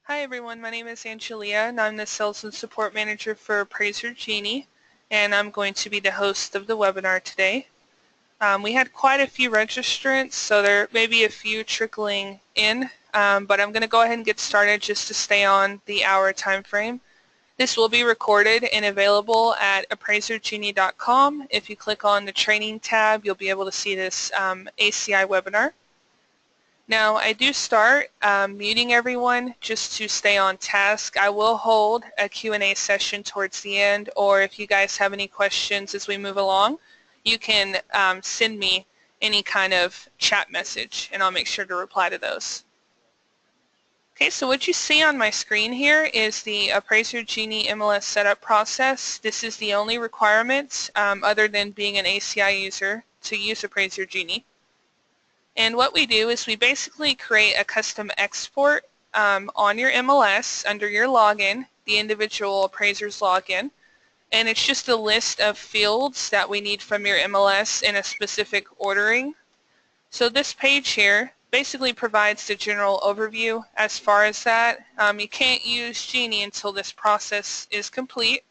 Hi everyone, my name is Angelia and I'm the Sales and Support Manager for Appraiser Genie, and I'm going to be the host of the webinar today. We had quite a few registrants, so there may be a few trickling in, but I'm going to go ahead and get started just to stay on the hour time frame. This will be recorded and available at appraisergenie.com. If you click on the training tab, you'll be able to see this ACI webinar. Now I do start muting everyone just to stay on task. I will hold a Q&A session towards the end, or if you guys have any questions as we move along, you can send me any kind of chat message and I'll make sure to reply to those. Okay, so what you see on my screen here is the Appraiser Genie MLS setup process. This is the only requirement other than being an ACI user to use Appraiser Genie. And what we do is we basically create a custom export on your MLS under your login, the individual appraiser's login, and it's just a list of fields that we need from your MLS in a specific ordering. So this page here basically provides the general overview as far as that. You can't use Genie until this process is complete.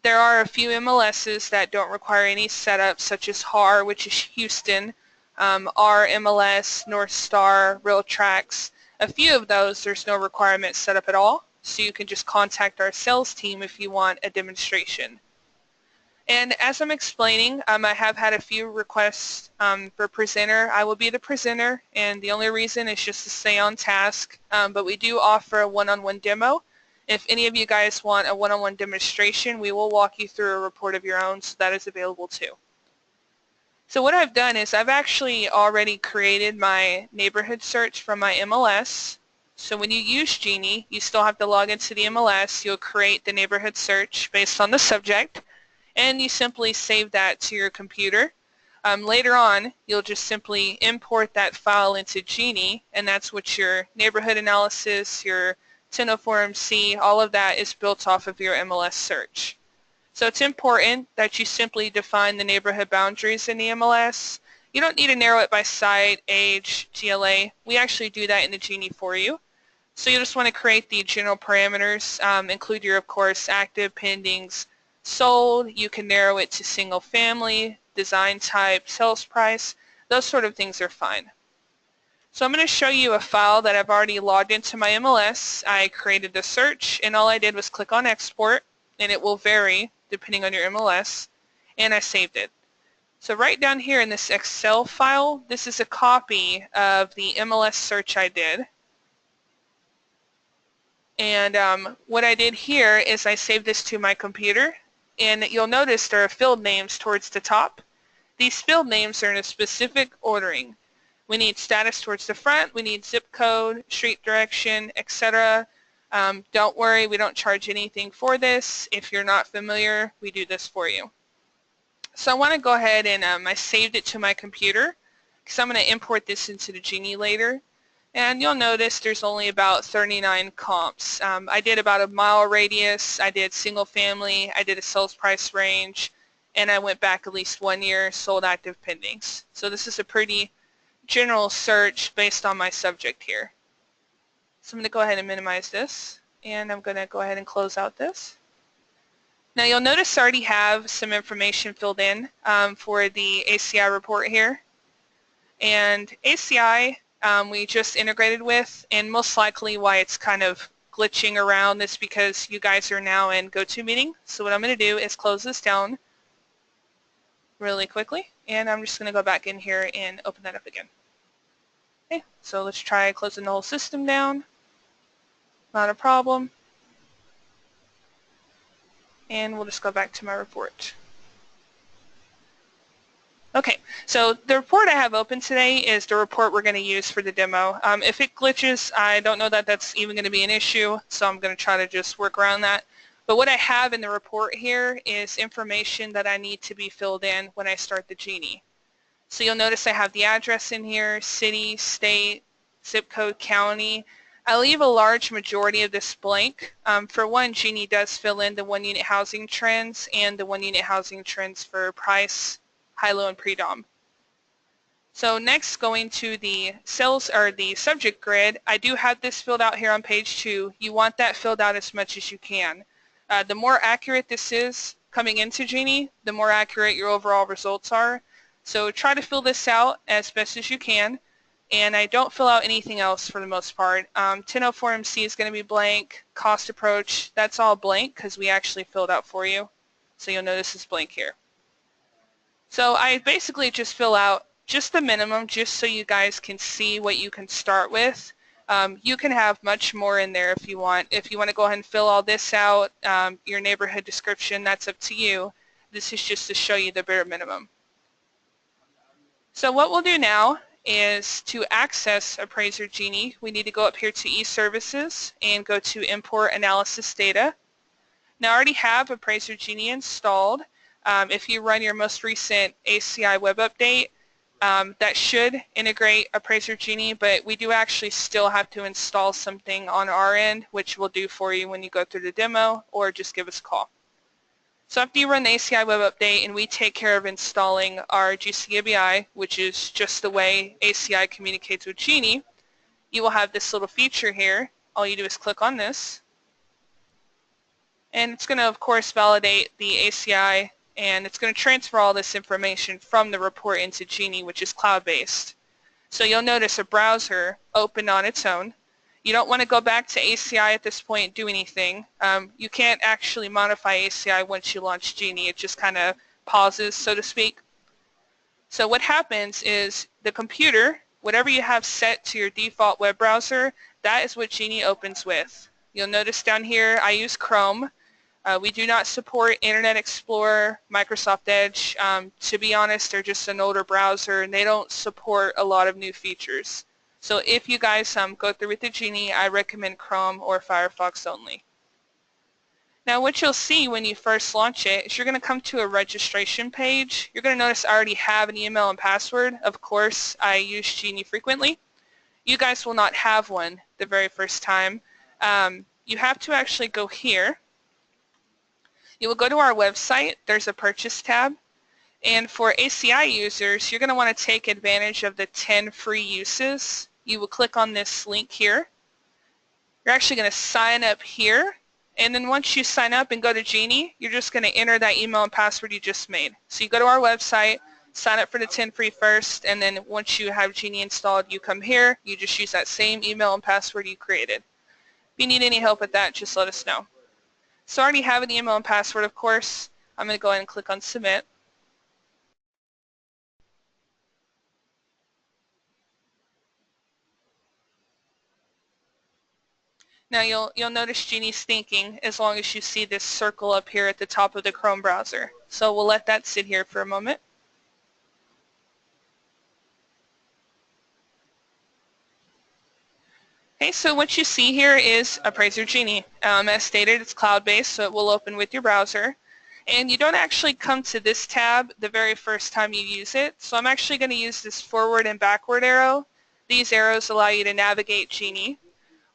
There are a few MLSs that don't require any setup, such as HAR, which is Houston, RMLS, North Star, RealTrax. A few of those there's no requirement set up at all, so you can just contact our sales team if you want a demonstration. And as I'm explaining, I have had a few requests for presenter. I will be the presenter, and the only reason is just to stay on task, but we do offer a one-on-one demo. If any of you guys want a one-on-one demonstration, we will walk you through a report of your own, so that is available too. So what I've done is I've actually already created my neighborhood search from my MLS. So when you use Genie, you still have to log into the MLS. You'll create the neighborhood search based on the subject, and you simply save that to your computer. Later on, you'll just simply import that file into Genie, and that's what your neighborhood analysis, your 1004MC, all of that is built off of your MLS search. So it's important that you simply define the neighborhood boundaries in the MLS. You don't need to narrow it by site, age, GLA. We actually do that in the Genie for you. So you just want to create the general parameters, include your, of course, active, pendings, sold. You can narrow it to single family, design type, sales price. Those sort of things are fine. So I'm going to show you a file that I've already logged into my MLS. I created the search, and all I did was click on export, and it will vary depending on your MLS, and I saved it. So right down here in this Excel file, this is a copy of the MLS search I did. And what I did here is I saved this to my computer, and you'll notice there are field names towards the top. These field names are in a specific ordering. We need status towards the front, we need zip code, street direction, etc. Don't worry, we don't charge anything for this. If you're not familiar, we do this for you. So I want to go ahead and I saved it to my computer because I'm going to import this into the Genie later. And you'll notice there's only about 39 comps. I did about a mile radius, I did single family, I did a sales price range, and I went back at least 1 year, sold active pendings. So this is a pretty general search based on my subject here. So I'm going to go ahead and minimize this, and I'm going to go ahead and close out this. Now you'll notice I already have some information filled in for the ACI report here. And ACI we just integrated with, and most likely why it's kind of glitching around is because you guys are now in GoToMeeting. So what I'm going to do is close this down really quickly, and I'm just going to go back in here and open that up again. Okay, so let's try closing the whole system down. Not a problem. And we'll just go back to my report. Okay, so the report I have open today is the report we're going to use for the demo. If it glitches, I don't know that that's even going to be an issue, so I'm going to try to just work around that. But what I have in the report here is information that I need to be filled in when I start the Genie. So you'll notice I have the address in here, city, state, zip code, county. I leave a large majority of this blank. For one, Genie does fill in the one-unit housing trends and the one-unit housing trends for price, high, low, and pre-dom. So next, going to the cells or the subject grid, I do have this filled out here on page 2. You want that filled out as much as you can. The more accurate this is coming into Genie, the more accurate your overall results are. So try to fill this out as best as you can. And I don't fill out anything else for the most part. 1004MC is going to be blank. Cost approach, that's all blank because we actually filled out for you. So you'll notice it's blank here. So I basically just fill out just the minimum just so you guys can see what you can start with. You can have much more in there if you want. If you want to go ahead and fill all this out, your neighborhood description, that's up to you. This is just to show you the bare minimum. So what we'll do now is to access Appraiser Genie, we need to go up here to eServices and go to Import Analysis Data. Now I already have Appraiser Genie installed. If you run your most recent ACI web update, that should integrate Appraiser Genie, but we do actually still have to install something on our end, which we'll do for you when you go through the demo, or just give us a call. So after you run the ACI web update and we take care of installing our GCABI, which is just the way ACI communicates with Genie, you will have this little feature here. All you do is click on this, and it's going to, of course, validate the ACI, and it's going to transfer all this information from the report into Genie, which is cloud-based. So you'll notice a browser opened on its own. You don't want to go back to ACI at this point and do anything. You can't actually modify ACI once you launch Genie. It just kind of pauses, so to speak. So what happens is the computer, whatever you have set to your default web browser, that is what Genie opens with. You'll notice down here I use Chrome. We do not support Internet Explorer, Microsoft Edge. To be honest, they're just an older browser and they don't support a lot of new features. So if you guys go through with the Genie, I recommend Chrome or Firefox only. Now what you'll see when you first launch it is you're going to come to a registration page. You're going to notice I already have an email and password. Of course, I use Genie frequently. You guys will not have one the very first time. You have to actually go here. You will go to our website. There's a purchase tab. And for ACI users, you're going to want to take advantage of the 10 free uses. You will click on this link here. You're actually going to sign up here. And then once you sign up and go to Genie, you're just going to enter that email and password you just made. So you go to our website, sign up for the 10 free first, and then once you have Genie installed, you come here. You just use that same email and password you created. If you need any help with that, just let us know. So I already have an email and password, of course. I'm going to go ahead and click on Submit. Now you'll notice Genie's thinking as long as you see this circle up here at the top of the Chrome browser. So we'll let that sit here for a moment. Okay, so what you see here is Appraiser Genie. As stated, it's cloud-based, so it will open with your browser. And you don't actually come to this tab the very first time you use it. So I'm actually going to use this forward and backward arrow. These arrows allow you to navigate Genie.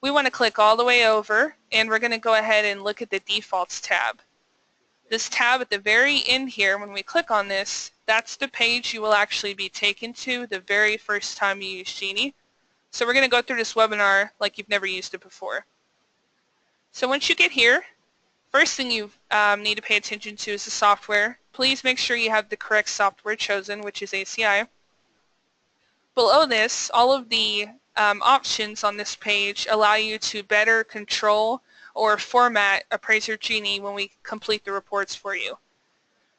We want to click all the way over, and we're going to go ahead and look at the Defaults tab. This tab at the very end here, when we click on this, that's the page you will actually be taken to the very first time you use Genie. So we're going to go through this webinar like you've never used it before. So once you get here, first thing you need to pay attention to is the software. Please make sure you have the correct software chosen, which is ACI. Below this, all of the options on this page allow you to better control or format Appraiser Genie when we complete the reports for you.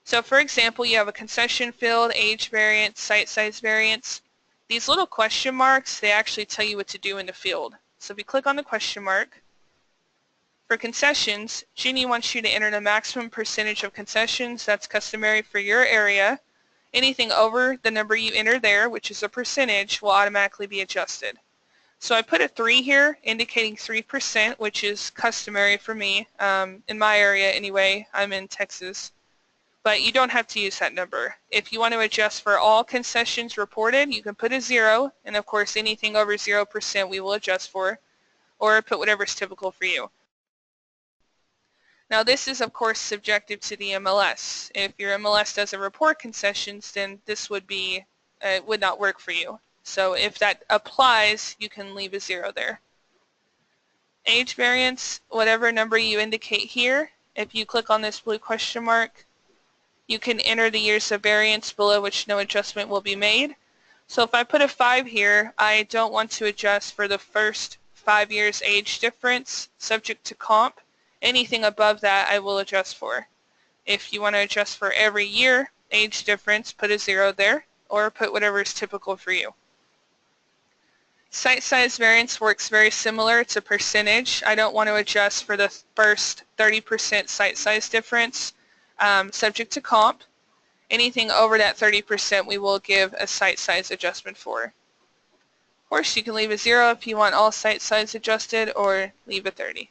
So for example, you have a concession field, age variance, site size variance. These little question marks, they actually tell you what to do in the field. So if you click on the question mark, for concessions, Genie wants you to enter the maximum percentage of concessions that's customary for your area. Anything over the number you enter there, which is a percentage, will automatically be adjusted. So I put a 3 here, indicating 3%, which is customary for me. In my area anyway, I'm in Texas. But you don't have to use that number. If you want to adjust for all concessions reported, you can put a 0, and of course anything over 0% we will adjust for, or put whatever is typical for you. Now this is of course subjective to the MLS. If your MLS doesn't report concessions, then this would be it would not work for you. So if that applies, you can leave a 0 there. Age variance, whatever number you indicate here, if you click on this blue question mark, you can enter the years of variance below which no adjustment will be made. So if I put a 5 here, I don't want to adjust for the first 5 years age difference subject to comp. Anything above that I will adjust for. If you want to adjust for every year age difference, put a 0 there, or put whatever is typical for you. Site size variance works very similar. It's a percentage. I don't want to adjust for the first 30% site size difference subject to comp. Anything over that 30% we will give a site size adjustment for. Of course, you can leave a 0 if you want all site size adjusted, or leave a 30.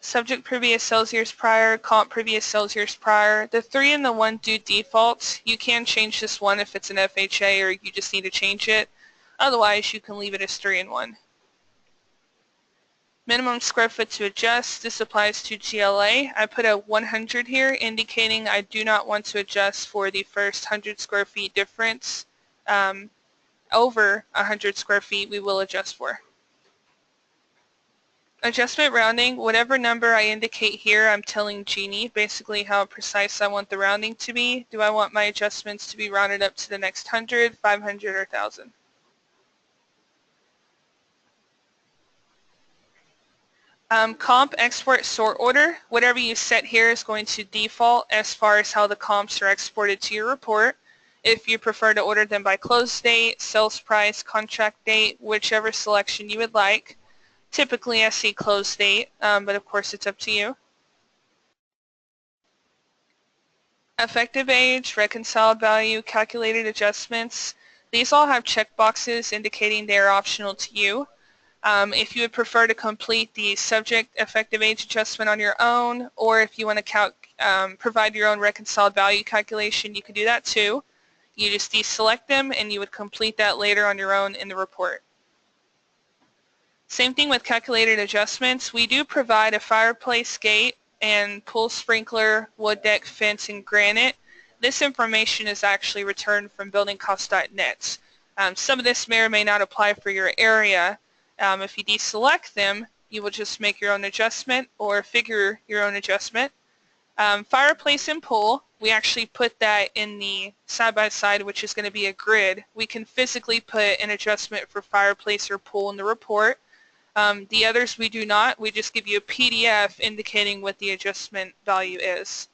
Subject previous sales years prior, comp previous sales years prior. The 3 and the 1 do default. You can change this 1 if it's an FHA or you just need to change it. Otherwise, you can leave it as 3 and 1. Minimum square foot to adjust. This applies to GLA. I put a 100 here, indicating I do not want to adjust for the first 100 square feet difference. Over 100 square feet, we will adjust for. Adjustment rounding, whatever number I indicate here, I'm telling Genie basically how precise I want the rounding to be. Do I want my adjustments to be rounded up to the next 100, 500, or 1,000? Comp export sort order, whatever you set here is going to default as far as how the comps are exported to your report. If you prefer to order them by close date, sales price, contract date, whichever selection you would like. Typically I see close date, but of course it's up to you. Effective age, reconciled value, calculated adjustments. These all have checkboxes indicating they are optional to you. If you would prefer to complete the subject effective age adjustment on your own, or if you want to provide your own reconciled value calculation, you can do that too. You just deselect them and you would complete that later on your own in the report. Same thing with calculated adjustments. We do provide a fireplace gate and pool sprinkler, wood deck, fence, and granite. This information is actually returned from buildingcost.net. Some of this may or may not apply for your area. If you deselect them, you will just make your own adjustment or figure your own adjustment. Fireplace and pool, we actually put that in the side-by-side, which is going to be a grid. We can physically put an adjustment for fireplace or pool in the report. The others we do not. We just give you a PDF indicating what the adjustment value is.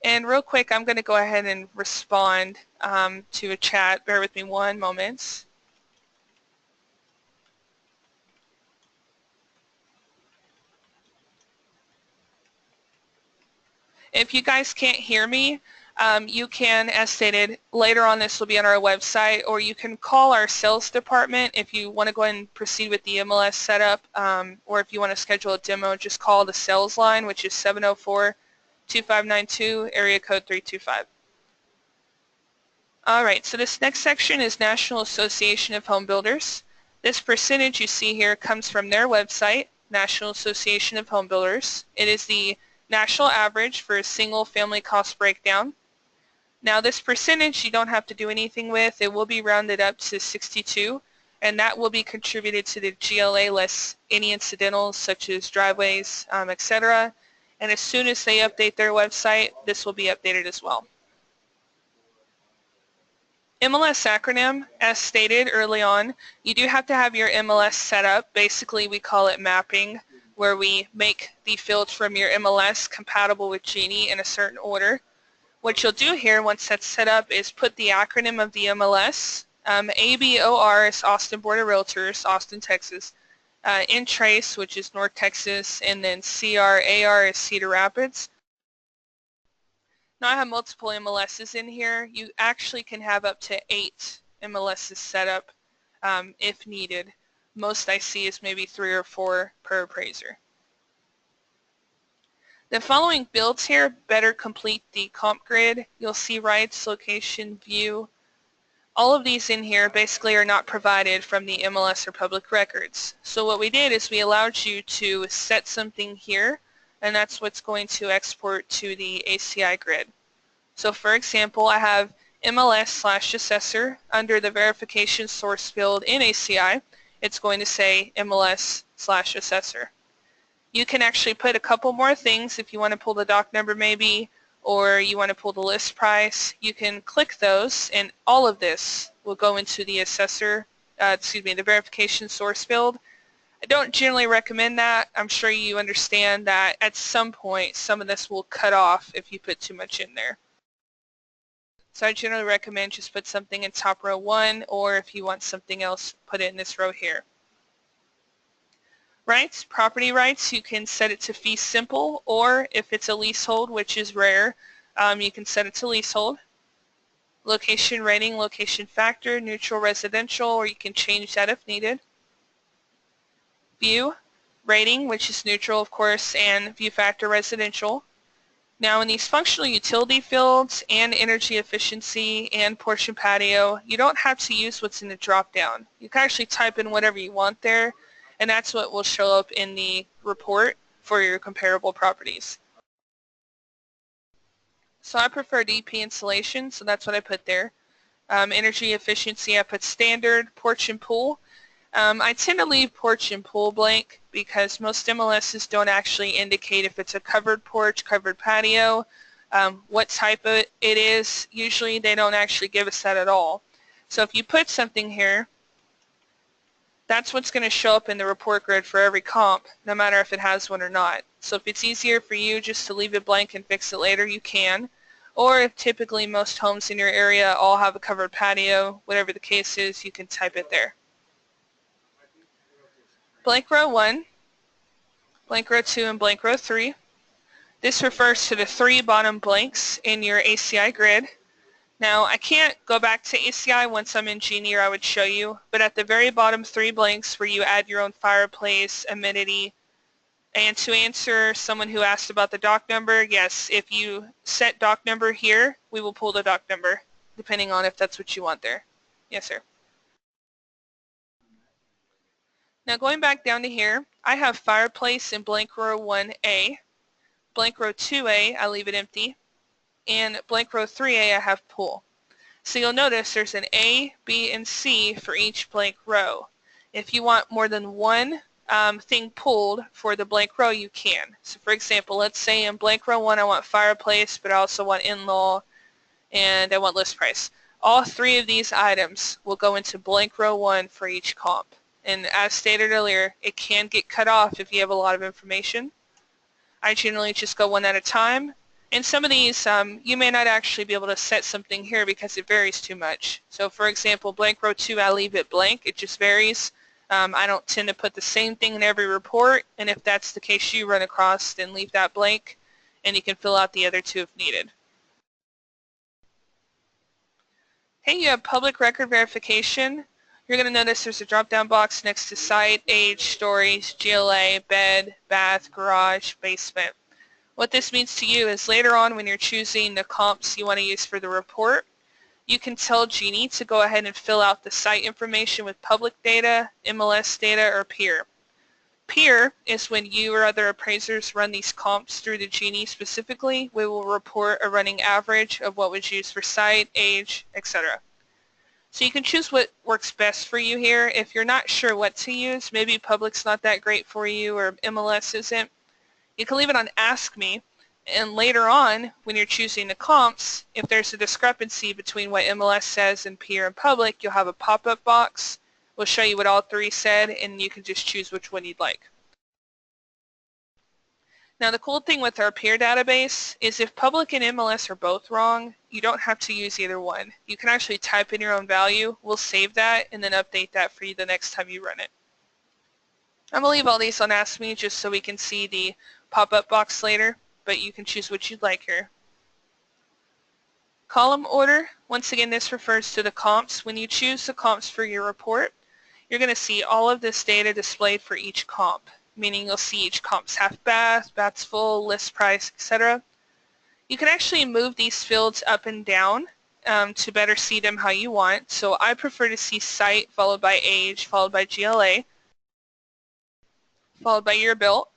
And real quick, I'm going to go ahead and respond to a chat. Bear with me one moment. If you guys can't hear me, you can, as stated, later on this will be on our website, or you can call our sales department if you want to go ahead and proceed with the MLS setup, or if you want to schedule a demo, just call the sales line, which is 704-2592, area code 325. Alright, so this next section is National Association of Home Builders. This percentage you see here comes from their website, National Association of Home Builders. It is the national average for a single family cost breakdown. Now this percentage you don't have to do anything with. It will be rounded up to 62, and that will be contributed to the GLA less any incidentals such as driveways, etc. And as soon as they update their website, this will be updated as well. MLS acronym, as stated early on, you do have to have your MLS set up. Basically we call it mapping, where we make the fields from your MLS compatible with Genie in a certain order. What you'll do here once that's set up is put the acronym of the MLS. ABOR is Austin Board of Realtors, Austin, Texas. Trace, which is North Texas, and then CRAR is Cedar Rapids. Now I have multiple MLSs in here. You actually can have up to 8 MLSs set up if needed. Most I see is maybe 3 or 4 per appraiser. The following builds here better complete the comp grid. You'll see rights, location, view. All of these in here basically are not provided from the MLS or public records. So what we did is we allowed you to set something here, and that's what's going to export to the ACI grid. So for example, I have MLS/assessor under the verification source field in ACI. It's going to say MLS/assessor. You can actually put a couple more things if you want to pull the doc number maybe, or you want to pull the list price. You can click those, and all of this will go into the the verification source field. I don't generally recommend that. I'm sure you understand that at some point some of this will cut off if you put too much in there. So I generally recommend just put something in top row 1, or if you want something else, put it in this row here. Rights, property rights, you can set it to fee simple, or if it's a leasehold, which is rare, you can set it to leasehold. Location rating, location factor, neutral residential, or you can change that if needed. View, rating, which is neutral of course, and view factor residential. Now in these functional utility fields and energy efficiency and portion patio, you don't have to use what's in the drop down. You can actually type in whatever you want there, and that's what will show up in the report for your comparable properties. So I prefer DP insulation, so that's what I put there. Energy efficiency, I put standard. Porch and pool, I tend to leave porch and pool blank because most MLSs don't actually indicate if it's a covered porch, covered patio, what type of it is. Usually they don't actually give us that at all. So if you put something here, that's what's going to show up in the report grid for every comp, no matter if it has one or not. So if it's easier for you just to leave it blank and fix it later, you can. Or if typically most homes in your area all have a covered patio, whatever the case is, you can type it there. Blank row 1, blank row 2, and blank row 3. This refers to the 3 bottom blanks in your ACI grid. Now I can't go back to ACI once I'm in Genie, or I would show you, but at the very bottom 3 blanks where you add your own fireplace, amenity, and to answer someone who asked about the doc number, yes, if you set doc number here, we will pull the doc number, depending on if that's what you want there. Yes, sir. Now going back down to here, I have fireplace in blank row 1A, blank row 2A, I leave it empty, and blank row 3A, I have pool. So you'll notice there's an A, B, and C for each blank row. If you want more than one thing pulled for the blank row, you can. So for example, let's say in blank row 1 I want fireplace, but I also want in-law, and I want list price. All 3 of these items will go into blank row 1 for each comp. And as stated earlier, it can get cut off if you have a lot of information. I generally just go one at a time. And some of these, you may not actually be able to set something here because it varies too much. So for example, blank row 2, I leave it blank. It just varies. I don't tend to put the same thing in every report, and if that's the case you run across, then leave that blank, and you can fill out the other 2 if needed. Hey, you have public record verification. You're going to notice there's a drop-down box next to site, age, stories, GLA, bed, bath, garage, basement. What this means to you is later on when you're choosing the comps you want to use for the report, you can tell Genie to go ahead and fill out the site information with public data, MLS data, or peer. Peer is when you or other appraisers run these comps through the Genie specifically. We will report a running average of what was used for site, age, etc. So you can choose what works best for you here. If you're not sure what to use, maybe public's not that great for you or MLS isn't, you can leave it on Ask Me. And later on, when you're choosing the comps, if there's a discrepancy between what MLS says and peer and public, you'll have a pop-up box. We'll show you what all 3 said, and you can just choose which one you'd like. Now the cool thing with our peer database is if public and MLS are both wrong, you don't have to use either one. You can actually type in your own value. We'll save that and then update that for you the next time you run it. I'm going to leave all these on Ask Me just so we can see the pop-up box later, but you can choose what you'd like here. Column order, once again this refers to the comps. When you choose the comps for your report, you're going to see all of this data displayed for each comp, meaning you'll see each comp's half bath, bath's full, list price, etc. You can actually move these fields up and down to better see them how you want. So I prefer to see site followed by age, followed by GLA, followed by year built.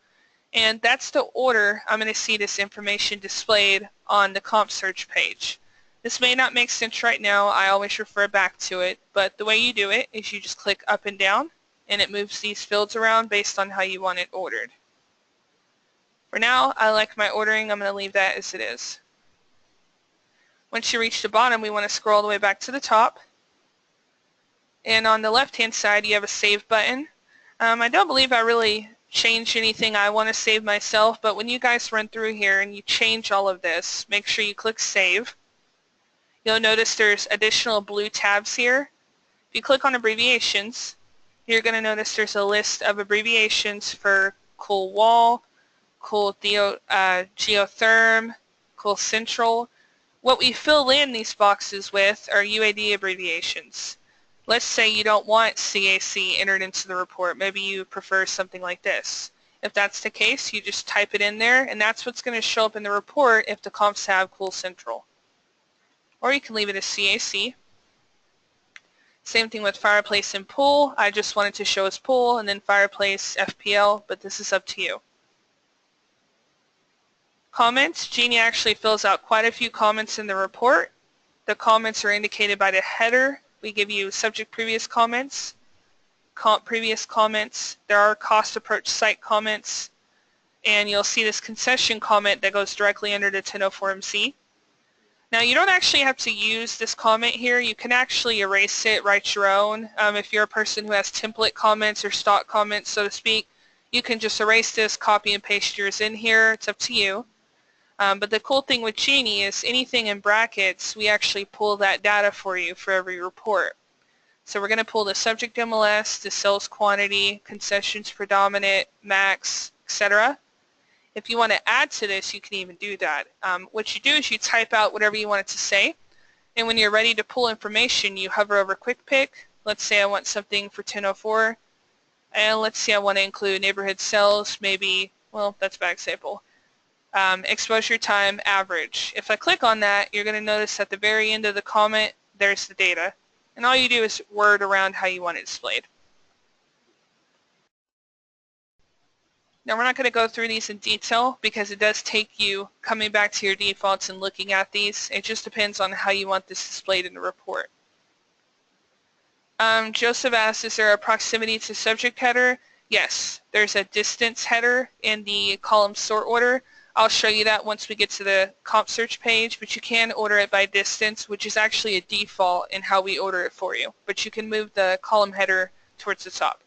And that's the order I'm going to see this information displayed on the comp search page. This may not make sense right now. I always refer back to it, but the way you do it is you just click up and down, and it moves these fields around based on how you want it ordered. For now, I like my ordering. I'm going to leave that as it is. Once you reach the bottom, we want to scroll all the way back to the top. And on the left-hand side, you have a Save button. I don't believe I really changed anything I want to save myself, but when you guys run through here and you change all of this, make sure you click Save. You'll notice there's additional blue tabs here. If you click on abbreviations, you're going to notice there's a list of abbreviations for cool wall, cool geotherm, cool central. What we fill in these boxes with are UAD abbreviations. Let's say you don't want CAC entered into the report. Maybe you prefer something like this. If that's the case, you just type it in there, and that's what's going to show up in the report if the comps have cool central. Or you can leave it as CAC. Same thing with fireplace and pool. I just wanted to show as pool, and then fireplace FPL, but this is up to you. Comments. Genie actually fills out quite a few comments in the report. The comments are indicated by the header. We give you subject previous comments, comp previous comments. There are cost approach site comments, and you'll see this concession comment that goes directly under the 1004MC. Now, you don't actually have to use this comment here. You can actually erase it, write your own. If you're a person who has template comments or stock comments, so to speak, you can just erase this, copy and paste yours in here. It's up to you. But the cool thing with Genie is anything in brackets, we actually pull that data for you for every report. So we're going to pull the subject MLS, the sales quantity, concessions predominant, max, etc. If you want to add to this, you can even do that. What you do is you type out whatever you want it to say, and when you're ready to pull information, you hover over Quick Pick. Let's say I want something for 1004, and let's say I want to include neighborhood sales, maybe, well, that's a bad example. Exposure time average. If I click on that, you're going to notice at the very end of the comment, there's the data. And all you do is word around how you want it displayed. Now, we're not going to go through these in detail because it does take you coming back to your defaults and looking at these. It just depends on how you want this displayed in the report. Joseph asks, is there a proximity to subject header? Yes, there's a distance header in the column sort order. I'll show you that once we get to the comp search page, but you can order it by distance, which is actually a default in how we order it for you. But you can move the column header towards the top.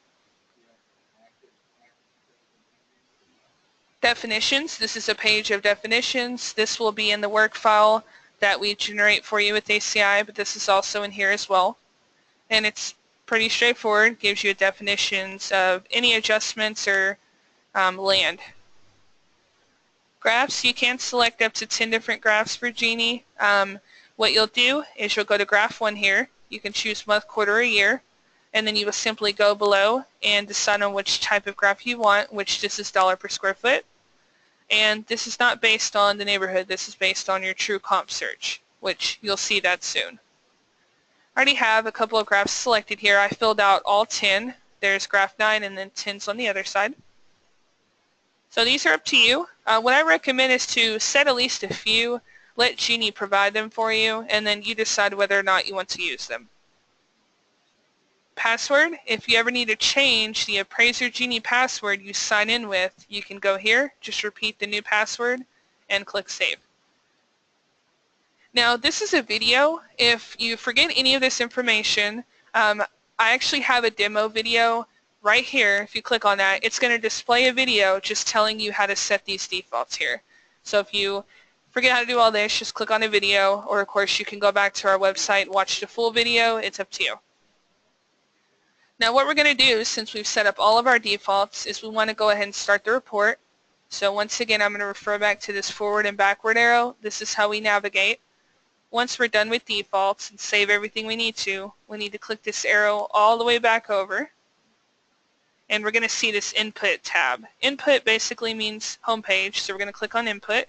Definitions. This is a page of definitions. This will be in the work file that we generate for you with ACI, but this is also in here as well. And it's pretty straightforward. Gives you definitions of any adjustments or land. Graphs, you can select up to 10 different graphs for Genie. What you'll do is you'll go to graph 1 here. You can choose month, quarter, or year, and then you will simply go below and decide on which type of graph you want, which this is dollar per square foot. And this is not based on the neighborhood. This is based on your true comp search, which you'll see that soon. I already have a couple of graphs selected here. I filled out all 10. There's graph 9 and then 10's on the other side. So these are up to you. What I recommend is to set at least a few, let Genie provide them for you, and then you decide whether or not you want to use them. Password, if you ever need to change the Appraiser Genie password you sign in with, you can go here, just repeat the new password, and click Save. Now this is a video. If you forget any of this information, I actually have a demo video right here. If you click on that, it's going to display a video just telling you how to set these defaults here. So if you forget how to do all this, just click on a video, or of course you can go back to our website and watch the full video. It's up to you. Now what we're going to do, since we've set up all of our defaults, is we want to go ahead and start the report. So once again, I'm going to refer back to this forward and backward arrow. This is how we navigate. Once we're done with defaults and save everything we need to click this arrow all the way back over. And we're going to see this Input tab. Input basically means home page, so we're going to click on Input.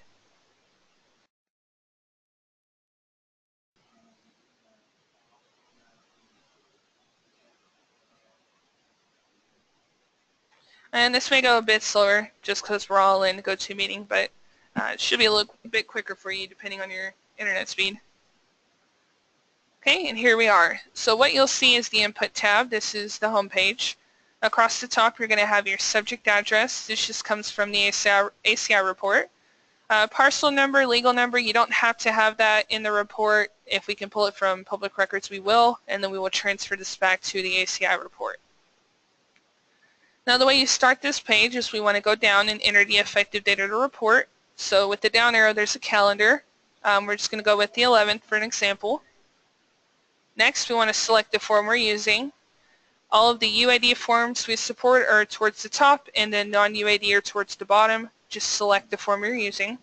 And this may go a bit slower just because we're all in GoToMeeting, but it should be a little bit quicker for you depending on your internet speed. Okay, and here we are. So what you'll see is the Input tab. This is the home page. Across the top, you're going to have your subject address. This just comes from the ACI report. Parcel number, legal number, you don't have to have that in the report. If we can pull it from public records, we will, and then we will transfer this back to the ACI report. Now the way you start this page is we want to go down and enter the effective date of the report. So with the down arrow, there's a calendar. We're just going to go with the 11th for an example. Next, we want to select the form we're using. All of the UID forms we support are towards the top, and then non-UID are towards the bottom. Just select the form you're using.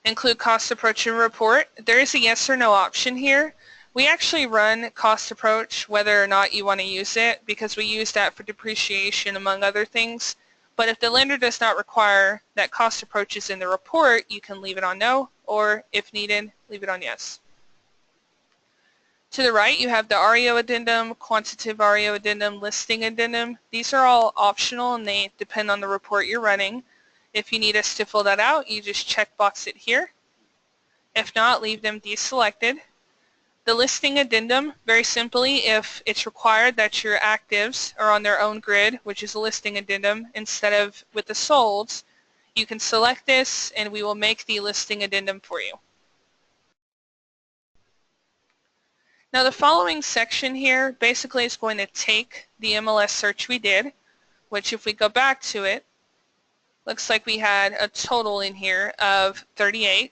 Include cost approach and report. There is a yes or no option here. We actually run cost approach whether or not you want to use it because we use that for depreciation among other things. But if the lender does not require that cost approach is in the report, you can leave it on no, or if needed, leave it on yes. To the right, you have the REO addendum, quantitative REO addendum, listing addendum. These are all optional and they depend on the report you're running. If you need us to fill that out, you just checkbox it here. If not, leave them deselected. The listing addendum, very simply, if it's required that your actives are on their own grid, which is a listing addendum, instead of with the solds, you can select this and we will make the listing addendum for you. Now the following section here basically is going to take the MLS search we did, which if we go back to it, looks like we had a total in here of 38.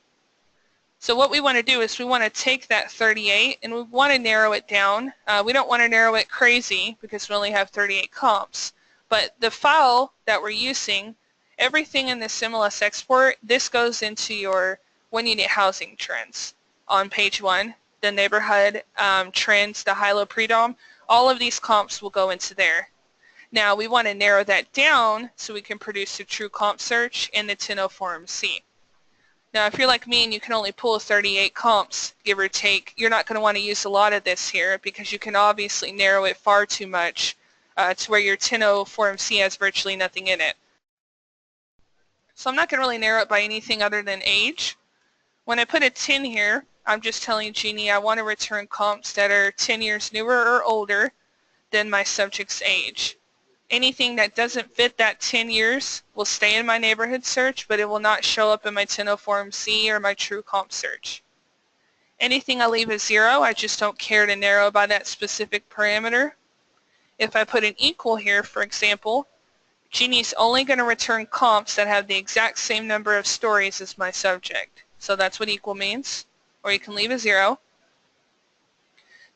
So what we want to do is we want to take that 38 and we want to narrow it down. We don't want to narrow it crazy because we only have 38 comps. But the file that we're using, everything in this MLS export, this goes into your one unit housing trends on page 1. The neighborhood trends, the high-low predom, all of these comps will go into there. Now we want to narrow that down so we can produce a true comp search in the 1004MC. Now if you're like me and you can only pull 38 comps, give or take, you're not going to want to use a lot of this here because you can obviously narrow it far too much to where your 1004MC has virtually nothing in it. So I'm not going to really narrow it by anything other than age. When I put a 10 here, I'm just telling Genie I want to return comps that are 10 years newer or older than my subject's age. Anything that doesn't fit that 10 years will stay in my neighborhood search, but it will not show up in my 1004MC or my true comp search. Anything I leave as 0, I just don't care to narrow by that specific parameter. If I put an equal here, for example, Genie's only going to return comps that have the exact same number of stories as my subject. So that's what equal means. Or you can leave a 0.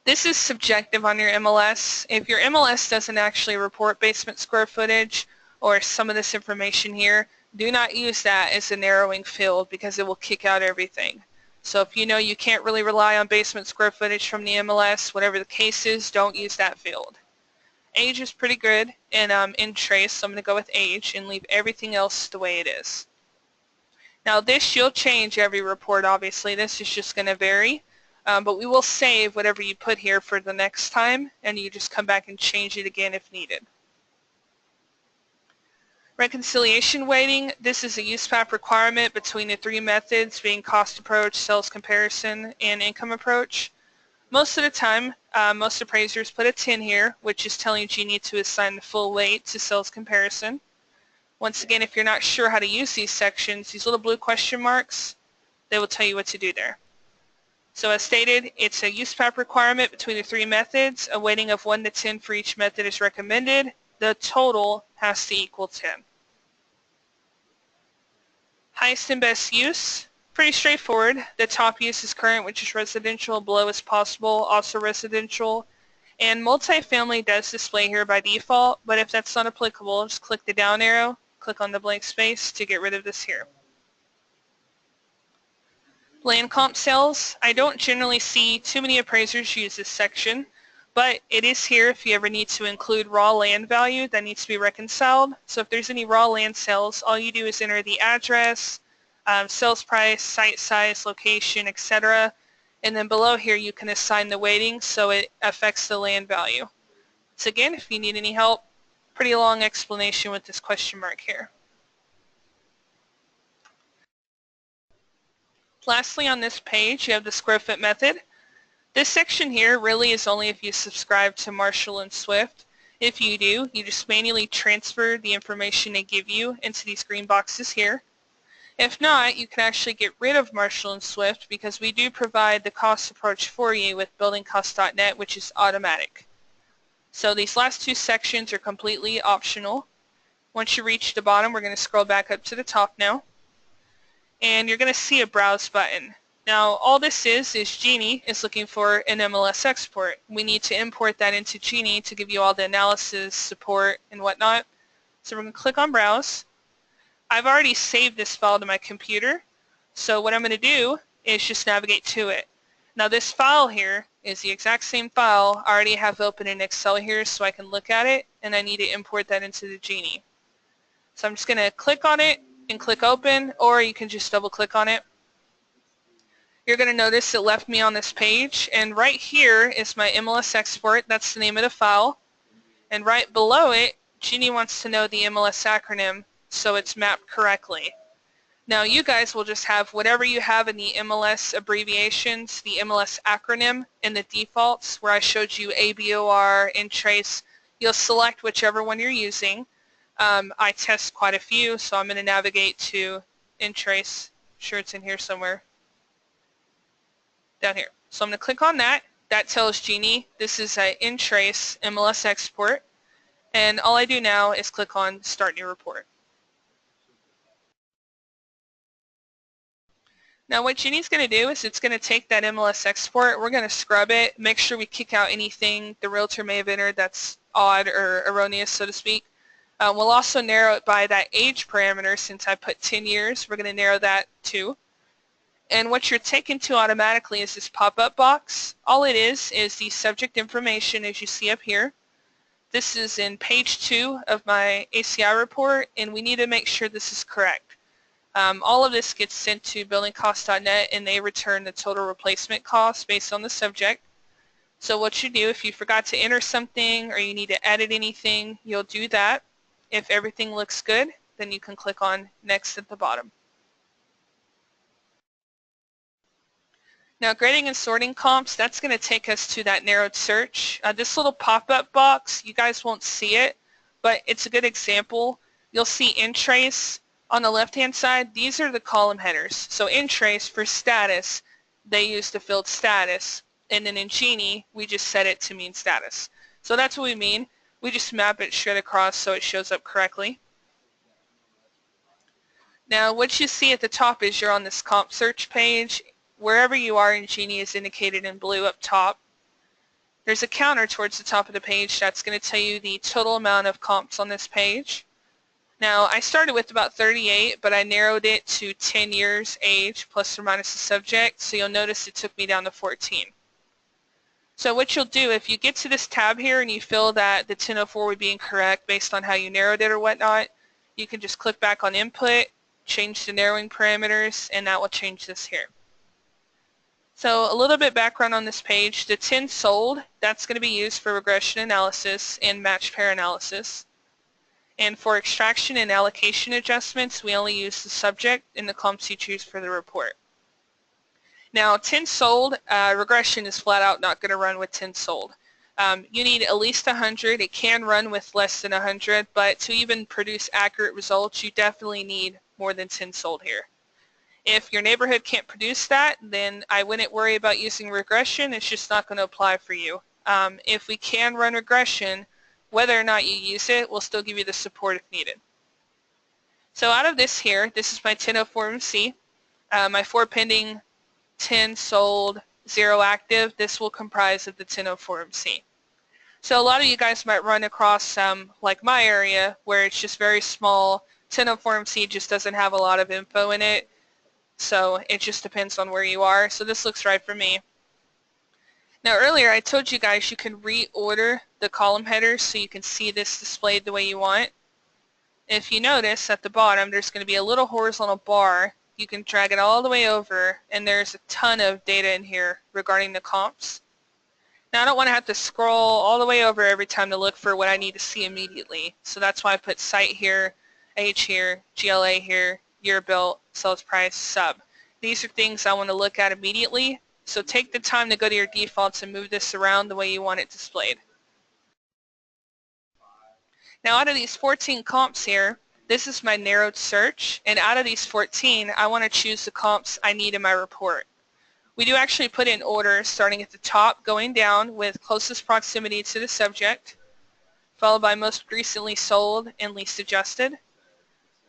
This is subjective on your MLS. If your MLS doesn't actually report basement square footage or some of this information here, do not use that as a narrowing field because it will kick out everything. So if you know you can't really rely on basement square footage from the MLS, whatever the case is, don't use that field. Age is pretty good in trace, so I'm going to go with age and leave everything else the way it is. Now this you'll change every report, obviously. This is just going to vary, but we will save whatever you put here for the next time, and you just come back and change it again if needed. Reconciliation weighting, this is a USPAP requirement between the 3 methods being cost approach, sales comparison, and income approach. Most of the time, most appraisers put a 10 here, which is telling Genie to assign the full weight to sales comparison. Once again, if you're not sure how to use these sections, these little blue question marks, they will tell you what to do there. So as stated, it's a USPAP requirement between the 3 methods. A weighting of 1 to 10 for each method is recommended. The total has to equal 10. Highest and best use, pretty straightforward. The top use is current, which is residential. Below is possible, also residential. And multifamily does display here by default, but if that's not applicable, just click the down arrow, click on the blank space to get rid of this here. Land comp sales, I don't generally see too many appraisers use this section, but it is here if you ever need to include raw land value that needs to be reconciled. So if there's any raw land sales, all you do is enter the address, sales price, site size, location, etc. And then below here you can assign the weighting so it affects the land value. So again, if you need any help, pretty long explanation with this question mark here. Lastly, on this page, you have the square foot method. This section here really is only if you subscribe to Marshall and Swift. If you do, you just manually transfer the information they give you into these green boxes here. If not, you can actually get rid of Marshall and Swift because we do provide the cost approach for you with buildingcost.net, which is automatic. So these last two sections are completely optional. Once you reach the bottom, we're going to scroll back up to the top now, and you're going to see a browse button. Now all this is Genie is looking for an MLS export. We need to import that into Genie to give you all the analysis, support, and whatnot. So we're going to click on Browse. I've already saved this file to my computer, so what I'm going to do is just navigate to it. Now this file here is the exact same file I already have open in Excel here, so I can look at it, and I need to import that into the Genie. So I'm just going to click on it and click Open, or you can just double click on it. You're going to notice it left me on this page, and right here is my MLS export. That's the name of the file, and right below it, Genie wants to know the MLS acronym so it's mapped correctly. Now you guys will just have whatever you have in the MLS abbreviations, the MLS acronym in the defaults where I showed you ABOR, InTrace. You'll select whichever one you're using. I test quite a few, so I'm going to navigate to InTrace. I'm sure it's in here somewhere. Down here. So I'm going to click on that. That tells Genie this is an InTrace MLS export. And all I do now is click on Start New Report. Now what Genie's going to do is it's going to take that MLS export, we're going to scrub it, make sure we kick out anything the realtor may have entered that's odd or erroneous, so to speak. We'll also narrow it by that age parameter. Since I put 10 years, we're going to narrow that too. And what you're taken to automatically is this pop-up box. All it is the subject information as you see up here. This is in page 2 of my ACI report, and we need to make sure this is correct. All of this gets sent to buildingcost.net, and they return the total replacement cost based on the subject. So what you do, if you forgot to enter something or you need to edit anything, you'll do that. If everything looks good, then you can click on Next at the bottom. Now grading and sorting comps, that's going to take us to that narrowed search. This little pop-up box, you guys won't see it, but it's a good example. You'll see InTrace on the left-hand side. These are the column headers. So InTrace for status, they use the field status, and then in Genie, we just set it to mean status. So that's what we mean. We just map it straight across so it shows up correctly. Now what you see at the top is you're on this comp search page. Wherever you are in Genie is indicated in blue up top. There's a counter towards the top of the page that's going to tell you the total amount of comps on this page. Now I started with about 38, but I narrowed it to 10 years age plus or minus the subject, so you'll notice it took me down to 14. So what you'll do, if you get to this tab here and you feel that the 1004 would be incorrect based on how you narrowed it or whatnot, you can just click back on Input, change the narrowing parameters, and that will change this here. So a little bit background on this page. The 10 sold, that's going to be used for regression analysis and match pair analysis. And for extraction and allocation adjustments, we only use the subject and the clumps you choose for the report. Now 10 sold, regression is flat out not going to run with 10 sold. You need at least 100. It can run with less than 100, but to even produce accurate results, you definitely need more than 10 sold here. If your neighborhood can't produce that, then I wouldn't worry about using regression. It's just not going to apply for you. If we can run regression, whether or not you use it, we'll still give you the support if needed. So out of this here, this is my 1004 MC. My 4 pending, 10 sold, 0 active. This will comprise of the 1004 MC. So a lot of you guys might run across like my area where it's just very small. 1004 MC just doesn't have a lot of info in it. So it just depends on where you are. So this looks right for me. Now earlier I told you guys you can reorder the column headers so you can see this displayed the way you want. If you notice at the bottom there's going to be a little horizontal bar. You can drag it all the way over and there's a ton of data in here regarding the comps. Now I don't want to have to scroll all the way over every time to look for what I need to see immediately. So that's why I put site here, age here, GLA here, year built, sales price, sub. These are things I want to look at immediately. So take the time to go to your defaults and move this around the way you want it displayed. Now out of these 14 comps here, this is my narrowed search, and out of these 14, I want to choose the comps I need in my report. We do actually put in order, starting at the top, going down with closest proximity to the subject, followed by most recently sold and least adjusted.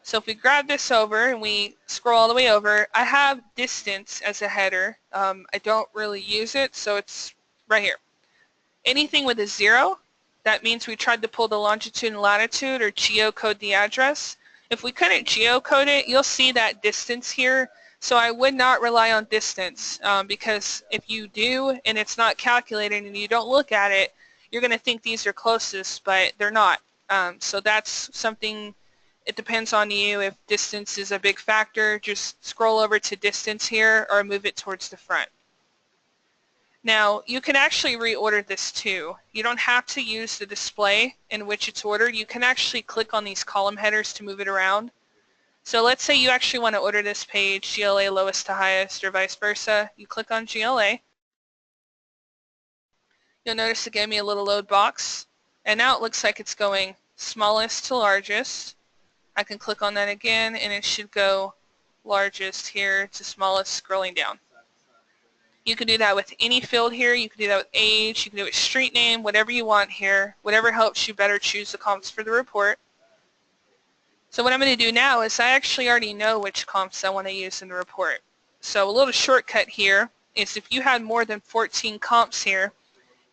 So if we grab this over and we scroll all the way over, I have distance as a header. I don't really use it, so it's right here. Anything with a 0, that means we tried to pull the longitude and latitude or geocode the address. If we couldn't geocode it, you'll see that distance here. So I would not rely on distance because if you do and it's not calculated and you don't look at it, you're going to think these are closest, but they're not. So that's something, it depends on you. If distance is a big factor, just scroll over to distance here or move it towards the front. Now, you can actually reorder this too. You don't have to use the display in which it's ordered. You can actually click on these column headers to move it around. So let's say you actually want to order this page, GLA lowest to highest or vice versa. You click on GLA. You'll notice it gave me a little load box. And now it looks like it's going smallest to largest. I can click on that again and it should go largest here to smallest scrolling down. You can do that with any field here. You can do that with age. You can do it with street name, whatever you want here. Whatever helps you better choose the comps for the report. So what I'm going to do now is I actually already know which comps I want to use in the report. So a little shortcut here is if you had more than 14 comps here,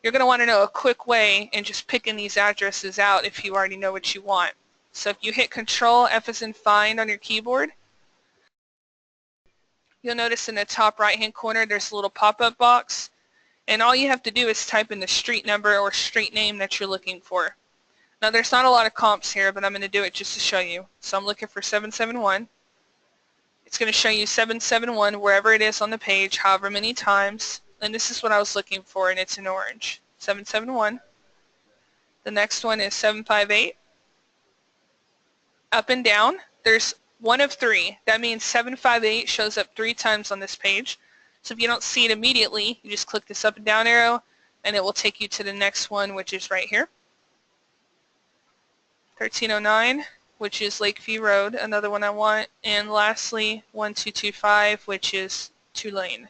you're going to want to know a quick way in just picking these addresses out if you already know what you want. So if you hit Control F as in find on your keyboard, you'll notice in the top right hand corner there's a little pop-up box, and all you have to do is type in the street number or street name that you're looking for. Now there's not a lot of comps here, but I'm going to do it just to show you. So I'm looking for 771. It's going to show you 771 wherever it is on the page, however many times, and this is what I was looking for, and it's in orange. 771. The next one is 758. Up and down, there's one of 3. That means 758 shows up 3 times on this page. So if you don't see it immediately, you just click this up and down arrow, and it will take you to the next one, which is right here. 1309, which is Lakeview Road, another one I want, and lastly 1225, which is Tulane.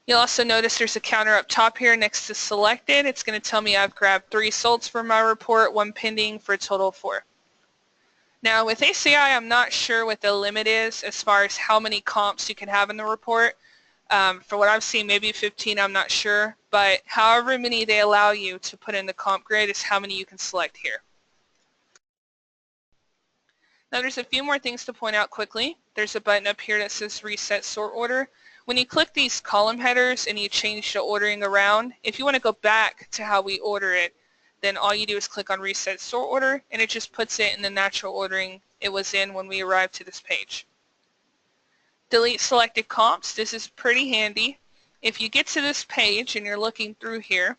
You'll also notice there's a counter up top here next to selected. It's going to tell me I've grabbed 3 solds from my report, 1 pending, for a total of 4. Now with ACI, I'm not sure what the limit is as far as how many comps you can have in the report. For what I've seen, maybe 15, I'm not sure, but however many they allow you to put in the comp grid is how many you can select here. Now there's a few more things to point out quickly. There's a button up here that says Reset Sort Order. When you click these column headers and you change the ordering around, if you want to go back to how we order it, then all you do is click on Reset Sort Order, and it just puts it in the natural ordering it was in when we arrived to this page. Delete selected comps. This is pretty handy. If you get to this page and you're looking through here,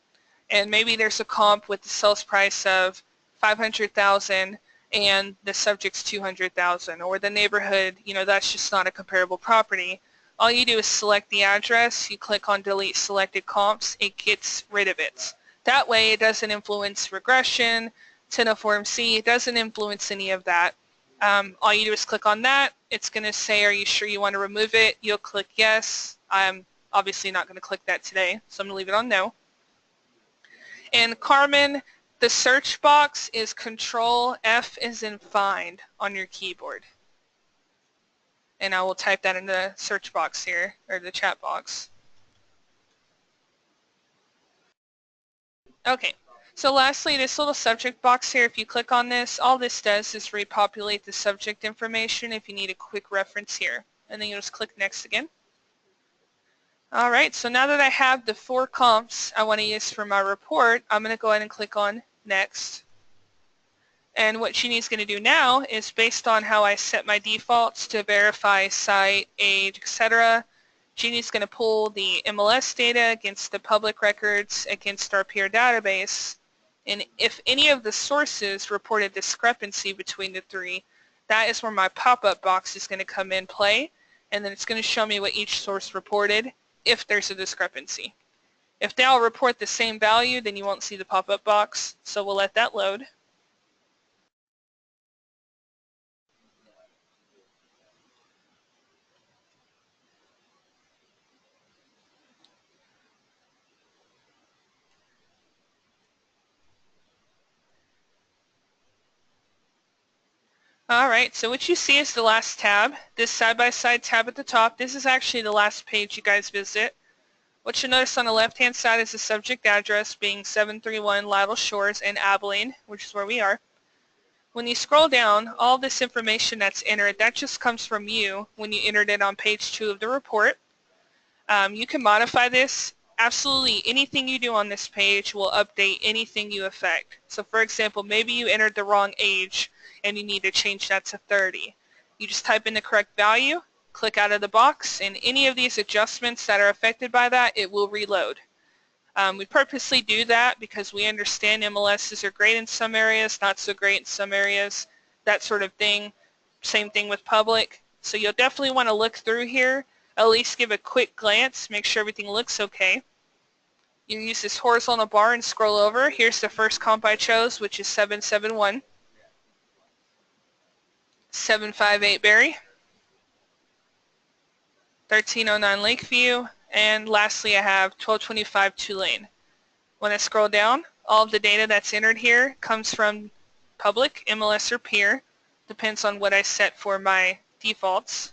and maybe there's a comp with the sales price of $500,000 and the subject's $200,000, or the neighborhood, that's just not a comparable property. All you do is select the address, you click on Delete Selected Comps, it gets rid of it. That way it doesn't influence regression, 1004MC, it doesn't influence any of that. All you do is click on that, it's going to say, are you sure you want to remove it? You'll click yes. I'm obviously not going to click that today, so I'm going to leave it on no. And Carmen, the search box is Control F as in find on your keyboard. And I will type that in the search box here, or the chat box. Okay, so lastly, this little subject box here, if you click on this, all this does is repopulate the subject information if you need a quick reference here. And then you'll just click next again. Alright, so now that I have the 4 comps I want to use for my report, I'm going to go ahead and click on next. And what Genie's going to do now is, based on how I set my defaults to verify site, age, etc., Genie's going to pull the MLS data against the public records against our peer database, and if any of the sources report a discrepancy between the three, that is where my pop-up box is going to come in play, and then it's going to show me what each source reported if there's a discrepancy. If they all report the same value, then you won't see the pop-up box, so we'll let that load. Alright, so what you see is the last tab, this side-by-side tab at the top. This is actually the last page you guys visit. What you'll notice on the left-hand side is the subject address being 731 Lytle Shores in Abilene, which is where we are. When you scroll down, all this information that's entered, that just comes from you when you entered it on page 2 of the report. You can modify this. Absolutely anything you do on this page will update anything you affect. So for example, maybe you entered the wrong age and you need to change that to 30. You just type in the correct value, click out of the box, and any of these adjustments that are affected by that, it will reload. We purposely do that because we understand MLSs are great in some areas, not so great in some areas, that sort of thing. Same thing with public. So you'll definitely want to look through here, at least give a quick glance, make sure everything looks okay. You use this horizontal bar and scroll over. Here's the first comp I chose, which is 771. 758 Berry. 1309 Lakeview. And lastly, I have 1225 Tulane. When I scroll down, all of the data that's entered here comes from public, MLS, or peer. Depends on what I set for my defaults.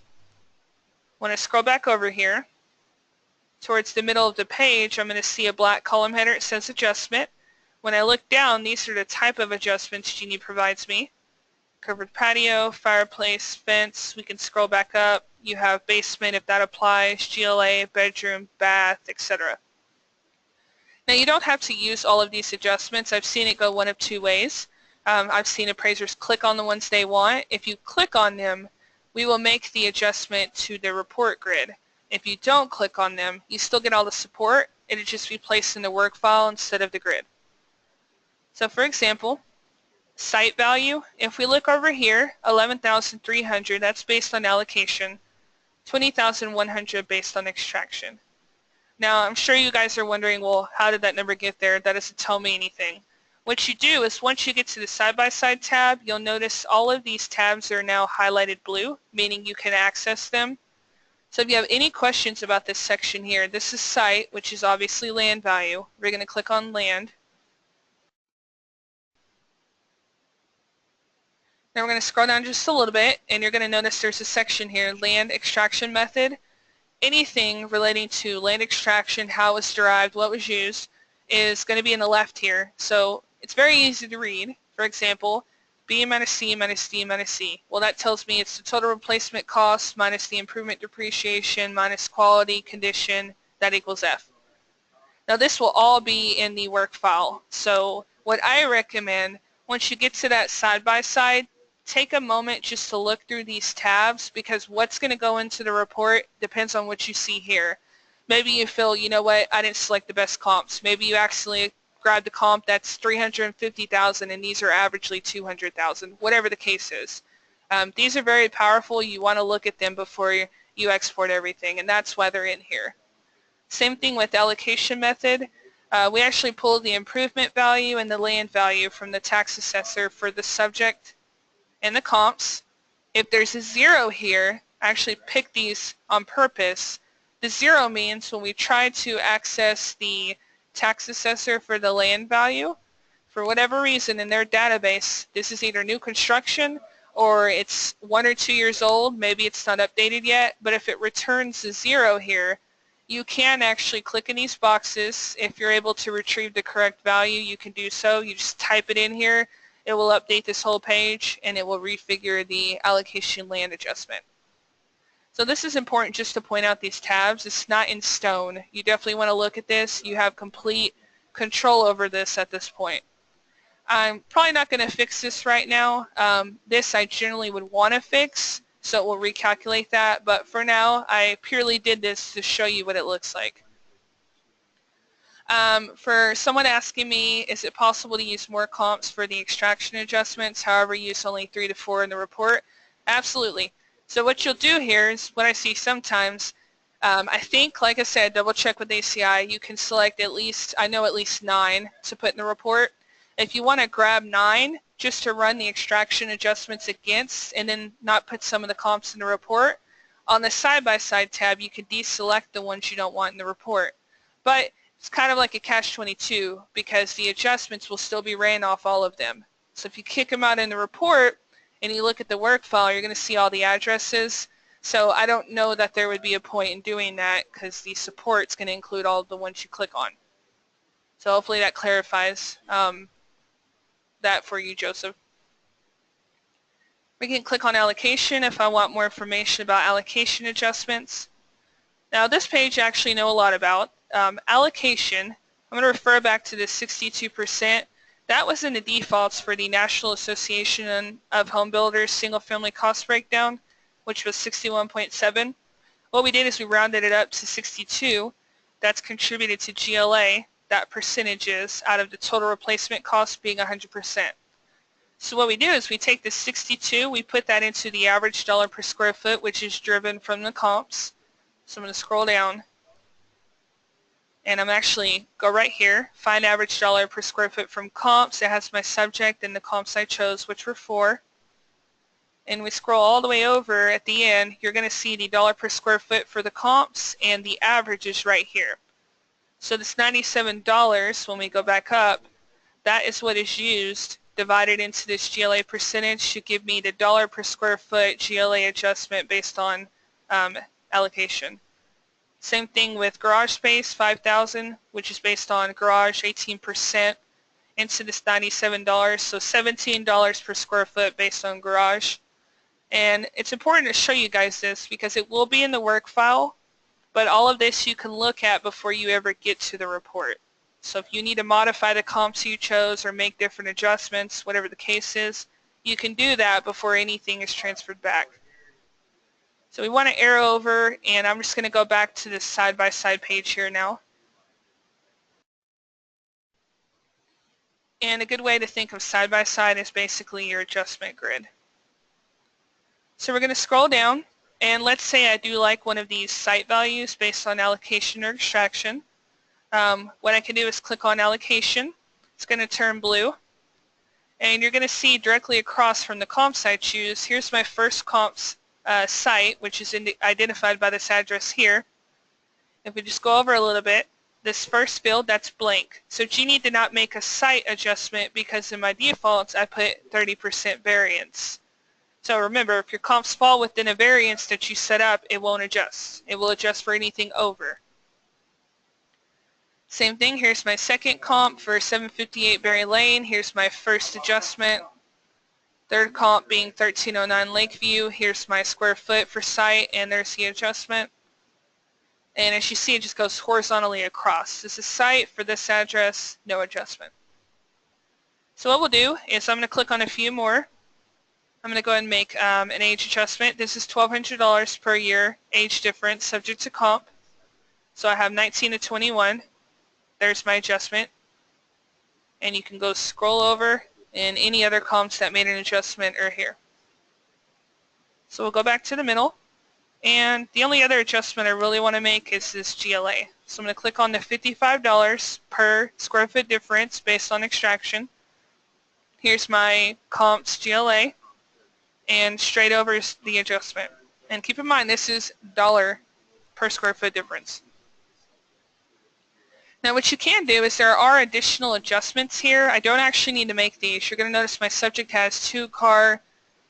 When I scroll back over here, towards the middle of the page, I'm going to see a black column header. It says adjustment. When I look down, these are the type of adjustments Genie provides me. Covered patio, fireplace, fence. We can scroll back up. You have basement if that applies, GLA, bedroom, bath, etc. Now you don't have to use all of these adjustments. I've seen it go one of two ways. I've seen appraisers click on the ones they want. If you click on them, we will make the adjustment to the report grid. If you don't click on them, you still get all the support. It'll just be placed in the work file instead of the grid. So for example, site value, if we look over here, 11,300, that's based on allocation, 20,100 based on extraction. Now I'm sure you guys are wondering, well, how did that number get there? That doesn't tell me anything. What you do is once you get to the side-by-side tab, you'll notice all of these tabs are now highlighted blue, meaning you can access them. So if you have any questions about this section here, this is site, which is obviously land value. We're going to click on land. Now we're going to scroll down just a little bit, and you're going to notice there's a section here, land extraction method. Anything relating to land extraction, how it was derived, what was used, is going to be in the left here. So it's very easy to read. For example, B minus C minus D minus C. Well, that tells me it's the total replacement cost minus the improvement depreciation minus quality condition, that equals F. Now this will all be in the work file. So what I recommend, once you get to that side-by-side, take a moment just to look through these tabs, because what's going to go into the report depends on what you see here. Maybe you feel, you know what, I didn't select the best comps. Maybe you actually grabbed a comp that's 350,000 and these are averagely 200,000, whatever the case is. These are very powerful. You want to look at them before you export everything, and that's why they're in here. Same thing with allocation method. We actually pull the improvement value and the land value from the tax assessor for the subject and the comps. If there's a 0 here, I actually pick these on purpose. The 0 means when we try to access the tax assessor for the land value, for whatever reason in their database, this is either new construction or it's 1 or 2 years old, maybe it's not updated yet, but if it returns a 0 here, you can actually click in these boxes. If you're able to retrieve the correct value, you can do so. You just type it in here. It will update this whole page and it will refigure the allocation land adjustment. So this is important just to point out these tabs. It's not in stone. You definitely want to look at this. You have complete control over this at this point. I'm probably not going to fix this right now. This I generally would want to fix so it will recalculate that. But for now, I purely did this to show you what it looks like. For someone asking me, is it possible to use more comps for the extraction adjustments, however use only 3 to 4 in the report? Absolutely. So what you'll do here is what I see sometimes, I think, like I said, double check with ACI, you can select at least 9 to put in the report. If you want to grab 9 just to run the extraction adjustments against and then not put some of the comps in the report, on the side-by-side tab you can deselect the ones you don't want in the report. But it's kind of like a catch-22 because the adjustments will still be ran off all of them. So if you kick them out in the report and you look at the work file, you're going to see all the addresses. So I don't know that there would be a point in doing that because the support's going to include all of the ones you click on. So hopefully that clarifies that for you, Joseph. We can click on allocation if I want more information about allocation adjustments. Now this page I actually know a lot about. Allocation, I'm going to refer back to the 62%. That was in the defaults for the National Association of Home Builders single-family cost breakdown, which was 61.7. What we did is we rounded it up to 62. That's contributed to GLA, that percentage is, out of the total replacement cost being 100%. So what we do is we take the 62, we put that into the average dollar per square foot, which is driven from the comps. So I'm going to scroll down. And I'm actually go right here, find average dollar per square foot from comps. It has my subject and the comps I chose, which were 4. And we scroll all the way over at the end, you're going to see the dollar per square foot for the comps and the average is right here. So this $97, when we go back up, that is what is used divided into this GLA percentage to give me the dollar per square foot GLA adjustment based on allocation. Same thing with garage space, 5,000, which is based on garage 18% into this $97, so $17 per square foot based on garage. And it's important to show you guys this because it will be in the work file, but all of this you can look at before you ever get to the report. So if you need to modify the comps you chose or make different adjustments, whatever the case is, you can do that before anything is transferred back. So we want to arrow over, and I'm just going to go back to this side-by-side page here now. And a good way to think of side-by-side is basically your adjustment grid. So we're going to scroll down, and let's say I do like one of these site values based on allocation or extraction. What I can do is click on allocation. It's going to turn blue. And you're going to see directly across from the comps I choose, here's my first comps site, which is identified by this address here. If we just go over a little bit, this first field, that's blank. So Genie did not make a site adjustment because in my defaults I put 30% variance. So remember, if your comps fall within a variance that you set up, it won't adjust. It will adjust for anything over. Same thing, here's my second comp for 758 Berry Lane. Here's my first adjustment. Third comp being 1309 Lakeview. Here's my square foot for site, and there's the adjustment. And as you see, it just goes horizontally across. This is site for this address, no adjustment. So what we'll do is I'm going to click on a few more. I'm going to go ahead and make an age adjustment. This is $1,200 per year age difference subject to comp. So I have 19 to 21. There's my adjustment. And you can go scroll over, and any other comps that made an adjustment are here. So we'll go back to the middle. And the only other adjustment I really want to make is this GLA. So I'm going to click on the $55 per square foot difference based on extraction. Here's my comps GLA. And straight over is the adjustment. And keep in mind, this is dollar per square foot difference. Now what you can do is there are additional adjustments here. I don't actually need to make these. You're going to notice my subject has 2-car,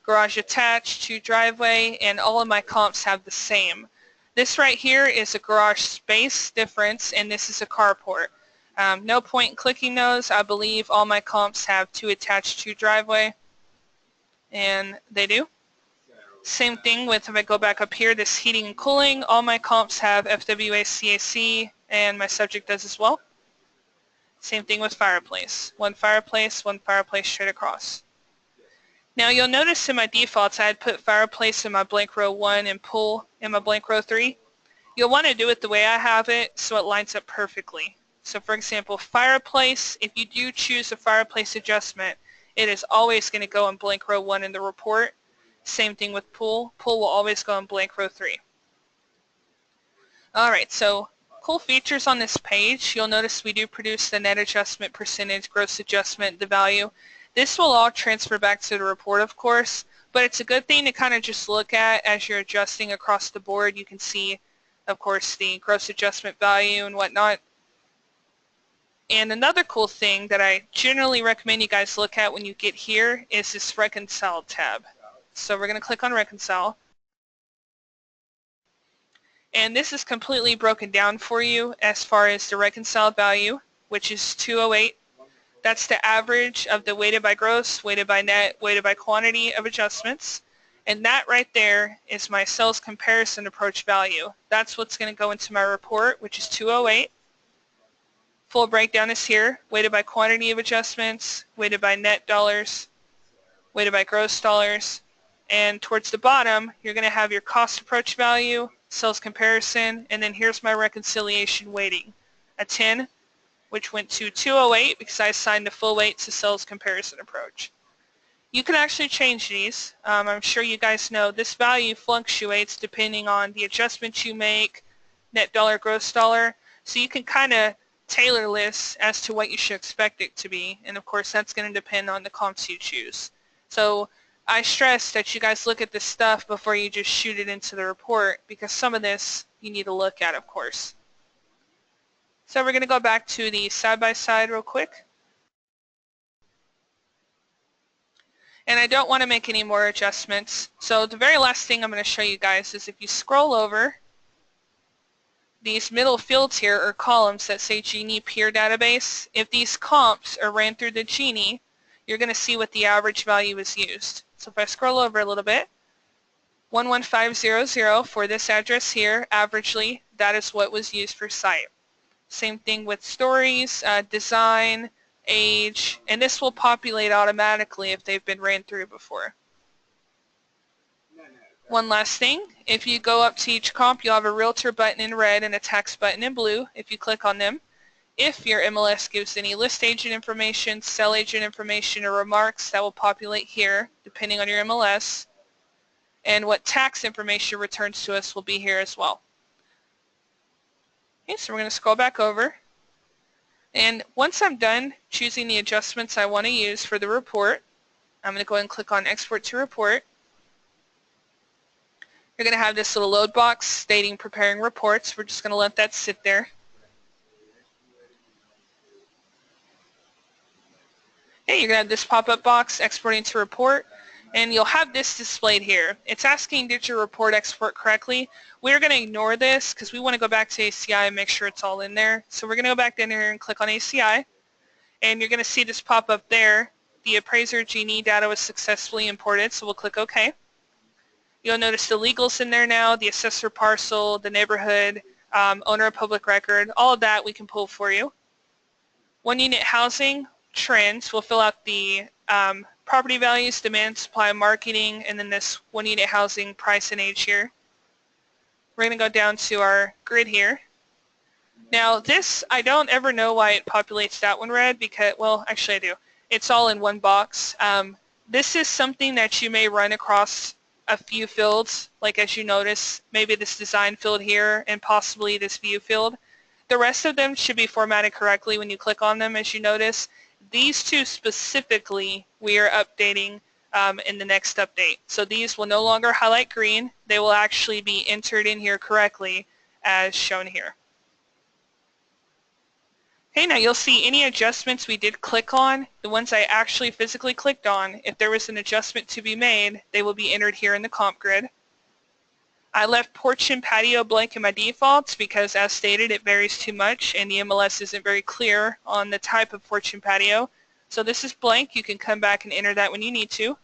garage attached, 2 driveway, and all of my comps have the same. This right here is a garage space difference, and this is a carport. No point in clicking those. I believe all my comps have 2 attached, 2 driveway, and they do. Same thing with, if I go back up here, this heating and cooling, all my comps have FWA CAC, and my subject does as well. Same thing with fireplace. 1 fireplace straight across. Now you'll notice in my defaults I had put fireplace in my blank row 1 and pool in my blank row 3. You'll want to do it the way I have it so it lines up perfectly. So for example, fireplace, if you do choose a fireplace adjustment, it is always going to go in blank row 1 in the report. Same thing with pool. Pool will always go in blank row 3. Alright, so cool features on this page. You'll notice we do produce the net adjustment percentage, gross adjustment, the value. This will all transfer back to the report, of course, but it's a good thing to kind of just look at as you're adjusting across the board. You can see, of course, the gross adjustment value and whatnot. And another cool thing that I generally recommend you guys look at when you get here is this Reconcile tab. So we're going to click on Reconcile. And this is completely broken down for you as far as the reconciled value, which is 208. That's the average of the weighted by gross, weighted by net, weighted by quantity of adjustments. And that right there is my sales comparison approach value. That's what's going to go into my report, which is 208. Full breakdown is here, weighted by quantity of adjustments, weighted by net dollars, weighted by gross dollars. And towards the bottom, you're going to have your cost approach value, sales comparison, and then here's my reconciliation weighting, a 10, which went to 208 because I assigned the full weight to sales comparison approach. You can actually change these. I'm sure you guys know this value fluctuates depending on the adjustments you make, net dollar, gross dollar, so you can kind of tailor this as to what you should expect it to be, and of course that's going to depend on the comps you choose. So I stress that you guys look at this stuff before you just shoot it into the report, because some of this you need to look at, of course. So we're going to go back to the side-by-side real quick. And I don't want to make any more adjustments. So the very last thing I'm going to show you guys is if you scroll over, these middle fields here are columns that say Genie Peer Database. If these comps are ran through the Genie, you're going to see what the average value is used. So if I scroll over a little bit, 11500 for this address here, averagely, that is what was used for site. Same thing with stories, design, age, and this will populate automatically if they've been ran through before. One last thing, if you go up to each comp, you'll have a realtor button in red and a tax button in blue if you click on them. If your MLS gives any list agent information, sell agent information, or remarks, that will populate here depending on your MLS. And what tax information returns to us will be here as well. Okay, so we're going to scroll back over. And once I'm done choosing the adjustments I want to use for the report, I'm going to go ahead and click on Export to Report. You're going to have this little load box stating preparing reports. We're just going to let that sit there. Okay, you're going to have this pop-up box exporting to report, and you'll have this displayed here. It's asking, did your report export correctly? We're going to ignore this because we want to go back to ACI and make sure it's all in there. So we're going to go back in here and click on ACI, and you're going to see this pop up there. The Appraiser Genie data was successfully imported, so we'll click OK. You'll notice the legals in there now, the assessor parcel, the neighborhood, owner of public record, all of that we can pull for you. One unit housing trends, we'll fill out the property values, demand, supply, marketing, and then this one unit housing price and age here. We're going to go down to our grid here. Now this, I don't ever know why it populates that one red because, well, actually I do. It's all in one box. This is something that you may run across a few fields, like as you notice, maybe this design field here and possibly this view field. The rest of them should be formatted correctly when you click on them, as you notice. These two specifically we are updating in the next update. So these will no longer highlight green. They will actually be entered in here correctly as shown here. Okay, now you'll see any adjustments we did click on, the ones I actually physically clicked on, if there was an adjustment to be made, they will be entered here in the comp grid. I left porch and patio blank in my defaults because, as stated, it varies too much and the MLS isn't very clear on the type of porch and patio. So this is blank. You can come back and enter that when you need to.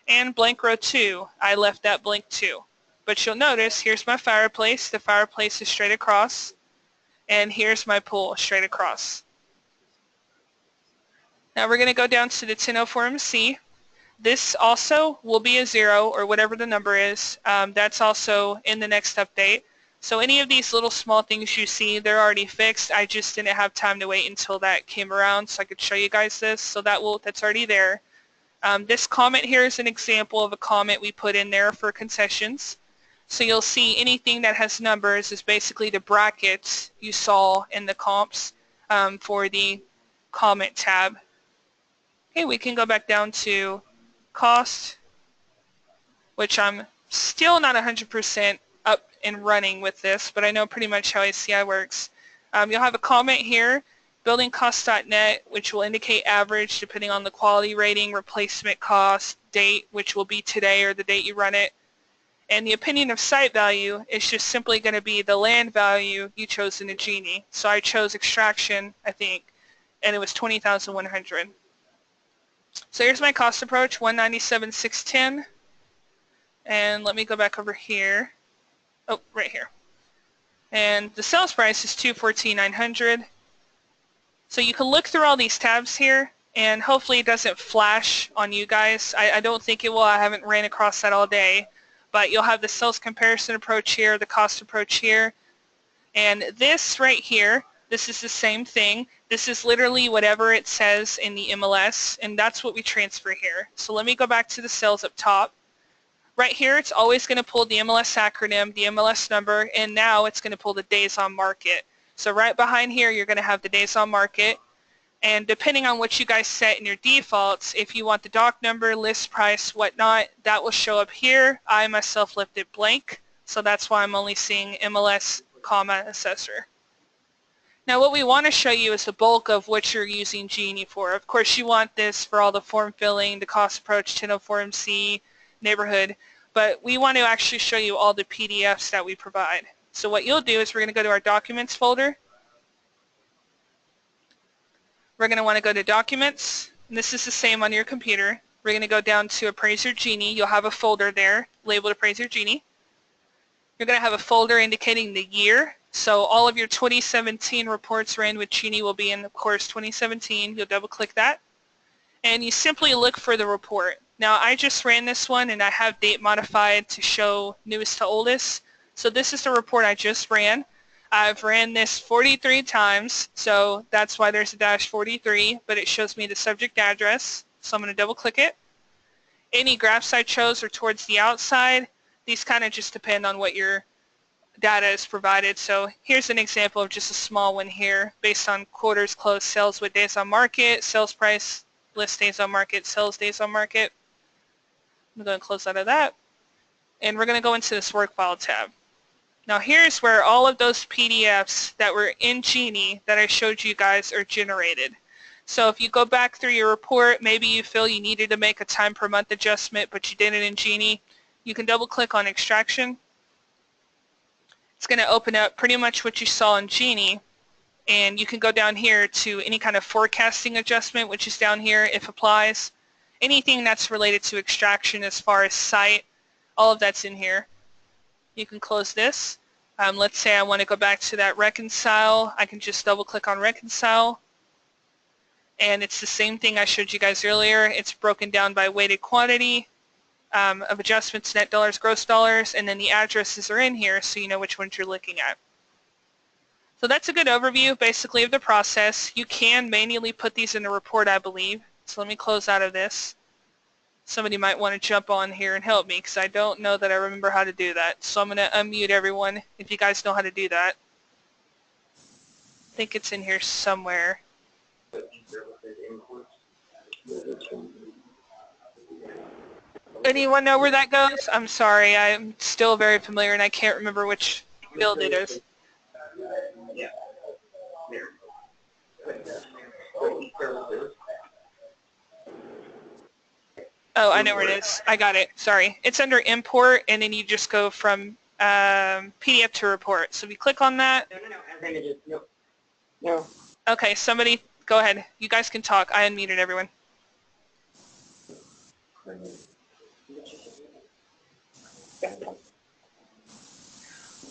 And blank row 2, I left that blank too. But you'll notice, here's my fireplace. The fireplace is straight across. And here's my pool straight across. Now we're going to go down to the 1004MC. This also will be a 0 or whatever the number is. That's also in the next update. So any of these little small things you see, they're already fixed. I just didn't have time to wait until that came around so I could show you guys this. So that's already there. This comment here is an example of a comment we put in there for concessions. So you'll see anything that has numbers is basically the brackets you saw in the comps for the comment tab. Okay, we can go back down to cost, which I'm still not 100% up and running with this, but I know pretty much how ACI works. You'll have a comment here, buildingcost.net, which will indicate average depending on the quality rating, replacement cost, date, which will be today or the date you run it. And the opinion of site value is just simply going to be the land value you chose in the Genie. So I chose extraction, I think, and it was 20,100. So here's my cost approach, 197,610. And let me go back over here. Oh, right here. And the sales price is 214,900. So you can look through all these tabs here, and hopefully it doesn't flash on you guys. I don't think it will. I haven't ran across that all day. But you'll have the sales comparison approach here, the cost approach here. And this right here, this is the same thing. This is literally whatever it says in the MLS, and that's what we transfer here. So let me go back to the sales up top. Right here, it's always going to pull the MLS acronym, the MLS number, and now it's going to pull the days on market. So right behind here, you're going to have the days on market. And depending on what you guys set in your defaults, if you want the doc number, list price, whatnot, that will show up here. I myself left it blank, so that's why I'm only seeing MLS, assessor. Now what we want to show you is the bulk of what you're using Genie for. Of course, you want this for all the form filling, the cost approach, 1004MC, neighborhood, but we want to actually show you all the PDFs that we provide. So what you'll do is we're going to go to our documents folder. We're going to want to go to Documents, and this is the same on your computer. We're going to go down to Appraiser Genie. You'll have a folder there labeled Appraiser Genie. You're going to have a folder indicating the year. So all of your 2017 reports ran with Genie will be in, of course, 2017. You'll double-click that, and you simply look for the report. Now, I just ran this one, and I have date modified to show newest to oldest. So this is the report I just ran. I've ran this 43 times, so that's why there's a -43, but it shows me the subject address, so I'm going to double-click it. Any graphs I chose are towards the outside. These kind of just depend on what your data is provided. So here's an example of just a small one here, based on quarters closed sales with days on market, sales price, list days on market, sales days on market. I'm going to close out of that, and we're going to go into this work file tab. Now here's where all of those PDFs that were in Genie that I showed you guys are generated. So if you go back through your report, maybe you feel you needed to make a time per month adjustment, but you did it in Genie, you can double click on extraction. It's going to open up pretty much what you saw in Genie, and you can go down here to any kind of forecasting adjustment, which is down here if applies. Anything that's related to extraction as far as site, all of that's in here. You can close this. Let's say I want to go back to that reconcile. I can just double click on reconcile, and it's the same thing I showed you guys earlier. It's broken down by weighted quantity of adjustments, net dollars, gross dollars, and then the addresses are in here so you know which ones you're looking at. So that's a good overview basically of the process. You can manually put these in the report, I believe. So let me close out of this. Somebody might want to jump on here and help me because I don't know that I remember how to do that. So I'm going to unmute everyone if you guys know how to do that. I think it's in here somewhere. Anyone know where that goes? I'm sorry, I'm still very familiar and I can't remember which field it is. Oh, I know where it is. I got it. Sorry. It's under import, and then you just go from PDF to report. So if you click on that. No. Okay, somebody go ahead. You guys can talk. I unmuted everyone.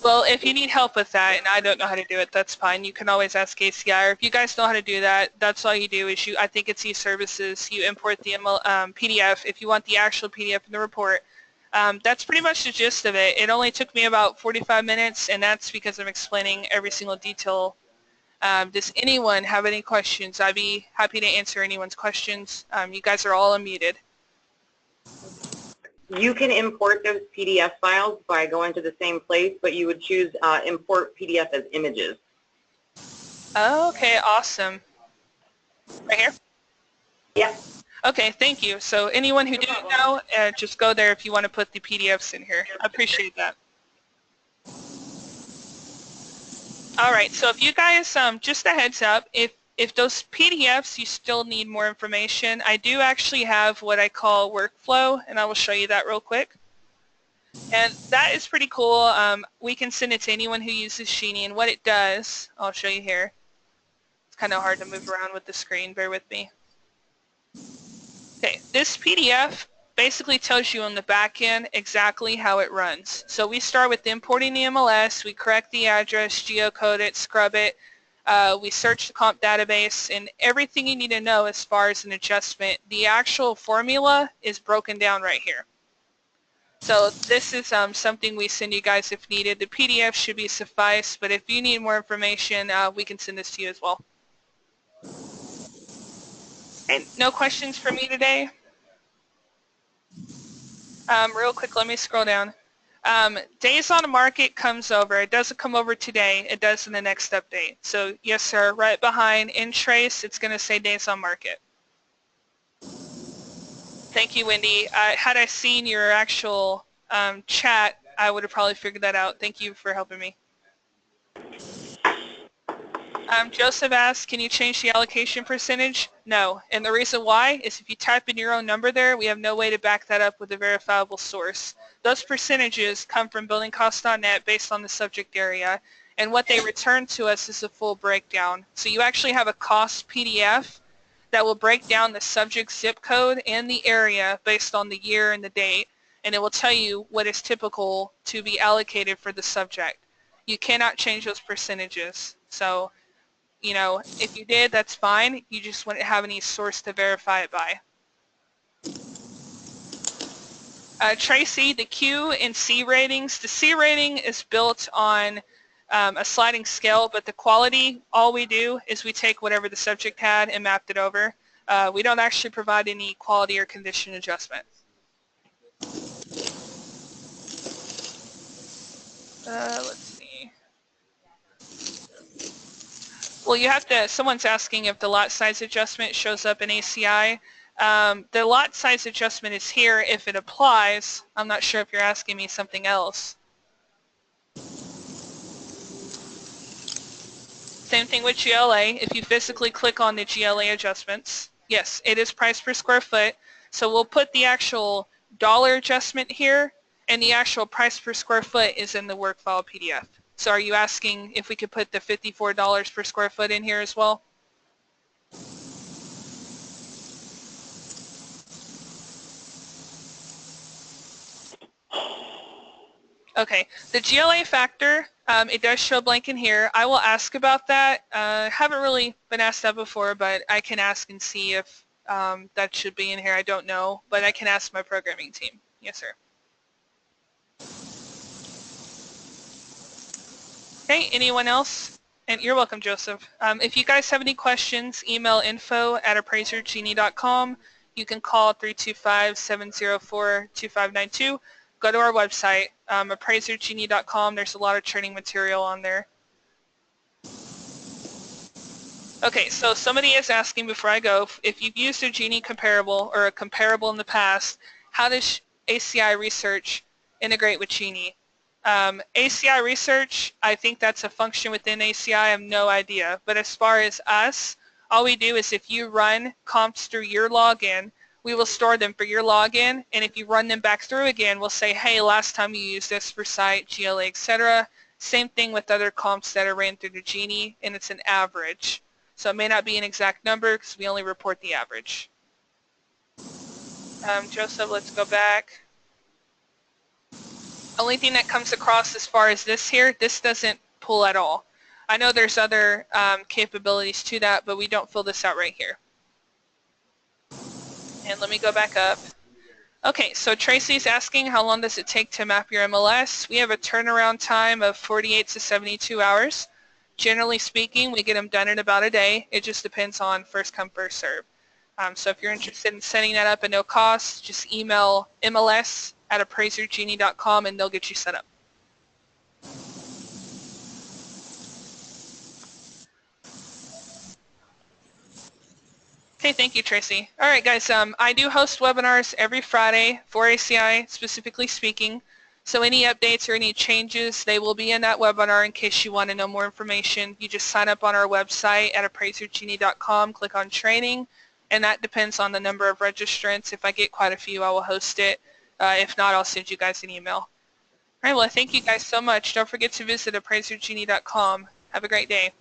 Well, if you need help with that and I don't know how to do it, that's fine. You can always ask ACI, or if you guys know how to do that, that's all you do is I think it's e-services, you import the PDF if you want the actual PDF in the report. That's pretty much the gist of it. It only took me about 45 minutes, and that's because I'm explaining every single detail. Does anyone have any questions? I'd be happy to answer anyone's questions. You guys are all unmuted. You can import those PDF files by going to the same place, but you would choose import PDF as images. Okay, awesome. Right here? Yeah. Okay, thank you. So anyone who didn't know, just go there if you want to put the PDFs in here. I appreciate that. All right, so if you guys, just a heads up, if those PDFs you still need more information, I do actually have what I call workflow, and I will show you that real quick. And that is pretty cool. We can send it to anyone who uses Genie, and what it does, I'll show you here. It's kind of hard to move around with the screen, bear with me. Okay, this PDF basically tells you on the back end exactly how it runs. So we start with importing the MLS, we correct the address, geocode it, scrub it, we search the comp database, and everything you need to know as far as an adjustment, the actual formula is broken down right here. So this is something we send you guys if needed. The PDF should be suffice, but if you need more information, we can send this to you as well. Okay, no questions for me today? Real quick, let me scroll down. Days on the market comes over. It doesn't come over today. It does in the next update. So yes, sir, right behind in trace, it's going to say days on market. Thank you, Wendy. Had I seen your actual chat, I would have probably figured that out. Thank you for helping me. Joseph asked, can you change the allocation percentage? No, and the reason why is if you type in your own number there, we have no way to back that up with a verifiable source. Those percentages come from buildingcosts.net based on the subject area, and what they return to us is a full breakdown. So you actually have a cost PDF that will break down the subject zip code and the area based on the year and the date, and it will tell you what is typical to be allocated for the subject. You cannot change those percentages. So, you know, if you did, that's fine. You just wouldn't have any source to verify it by. Tracy, the Q and C ratings. The C rating is built on a sliding scale, but the quality, all we do is we take whatever the subject had and mapped it over. We don't actually provide any quality or condition adjustment. Let's see. Well, you have to, someone's asking if the lot size adjustment shows up in ACI. The lot size adjustment is here if it applies. I'm not sure if you're asking me something else. Same thing with GLA. If you physically click on the GLA adjustments, yes, it is price per square foot. So we'll put the actual dollar adjustment here, and the actual price per square foot is in the work file PDF. So are you asking if we could put the $54 per square foot in here as well? Okay, the GLA factor, it does show blank in here. I will ask about that. Haven't really been asked that before, but I can ask and see if that should be in here. I don't know, but I can ask my programming team. Yes, sir. Okay, anyone else? And you're welcome, Joseph. If you guys have any questions, email info@appraisergenie.com. You can call 325-704-2592. Go to our website, appraisergenie.com. There's a lot of training material on there. Okay, so somebody is asking before I go, if you've used a Genie comparable or a comparable in the past, how does ACI research integrate with Genie? ACI research, I think that's a function within ACI. I have no idea. But as far as us, all we do is if you run comps through your login, we will store them for your login. And if you run them back through again, we'll say, hey, last time you used this for site, GLA, etc. Same thing with other comps that are ran through the Genie, and it's an average. So it may not be an exact number because we only report the average. Joseph, let's go back. Only thing that comes across as far as this here, this doesn't pull at all. I know there's other capabilities to that, but we don't fill this out right here. And let me go back up. Okay, so Tracy's asking how long does it take to map your MLS? We have a turnaround time of 48 to 72 hours. Generally speaking, we get them done in about a day. It just depends on first come, first serve. So if you're interested in setting that up at no cost, just email mls@appraisergenie.com and they'll get you set up. Okay, thank you, Tracy. All right, guys, I do host webinars every Friday for ACI, specifically speaking. So any updates or any changes, they will be in that webinar in case you want to know more information. You just sign up on our website at appraisergenie.com, click on training, and that depends on the number of registrants. If I get quite a few, I will host it. If not, I'll send you guys an email. All right, well, thank you guys so much. Don't forget to visit appraisergenie.com. Have a great day.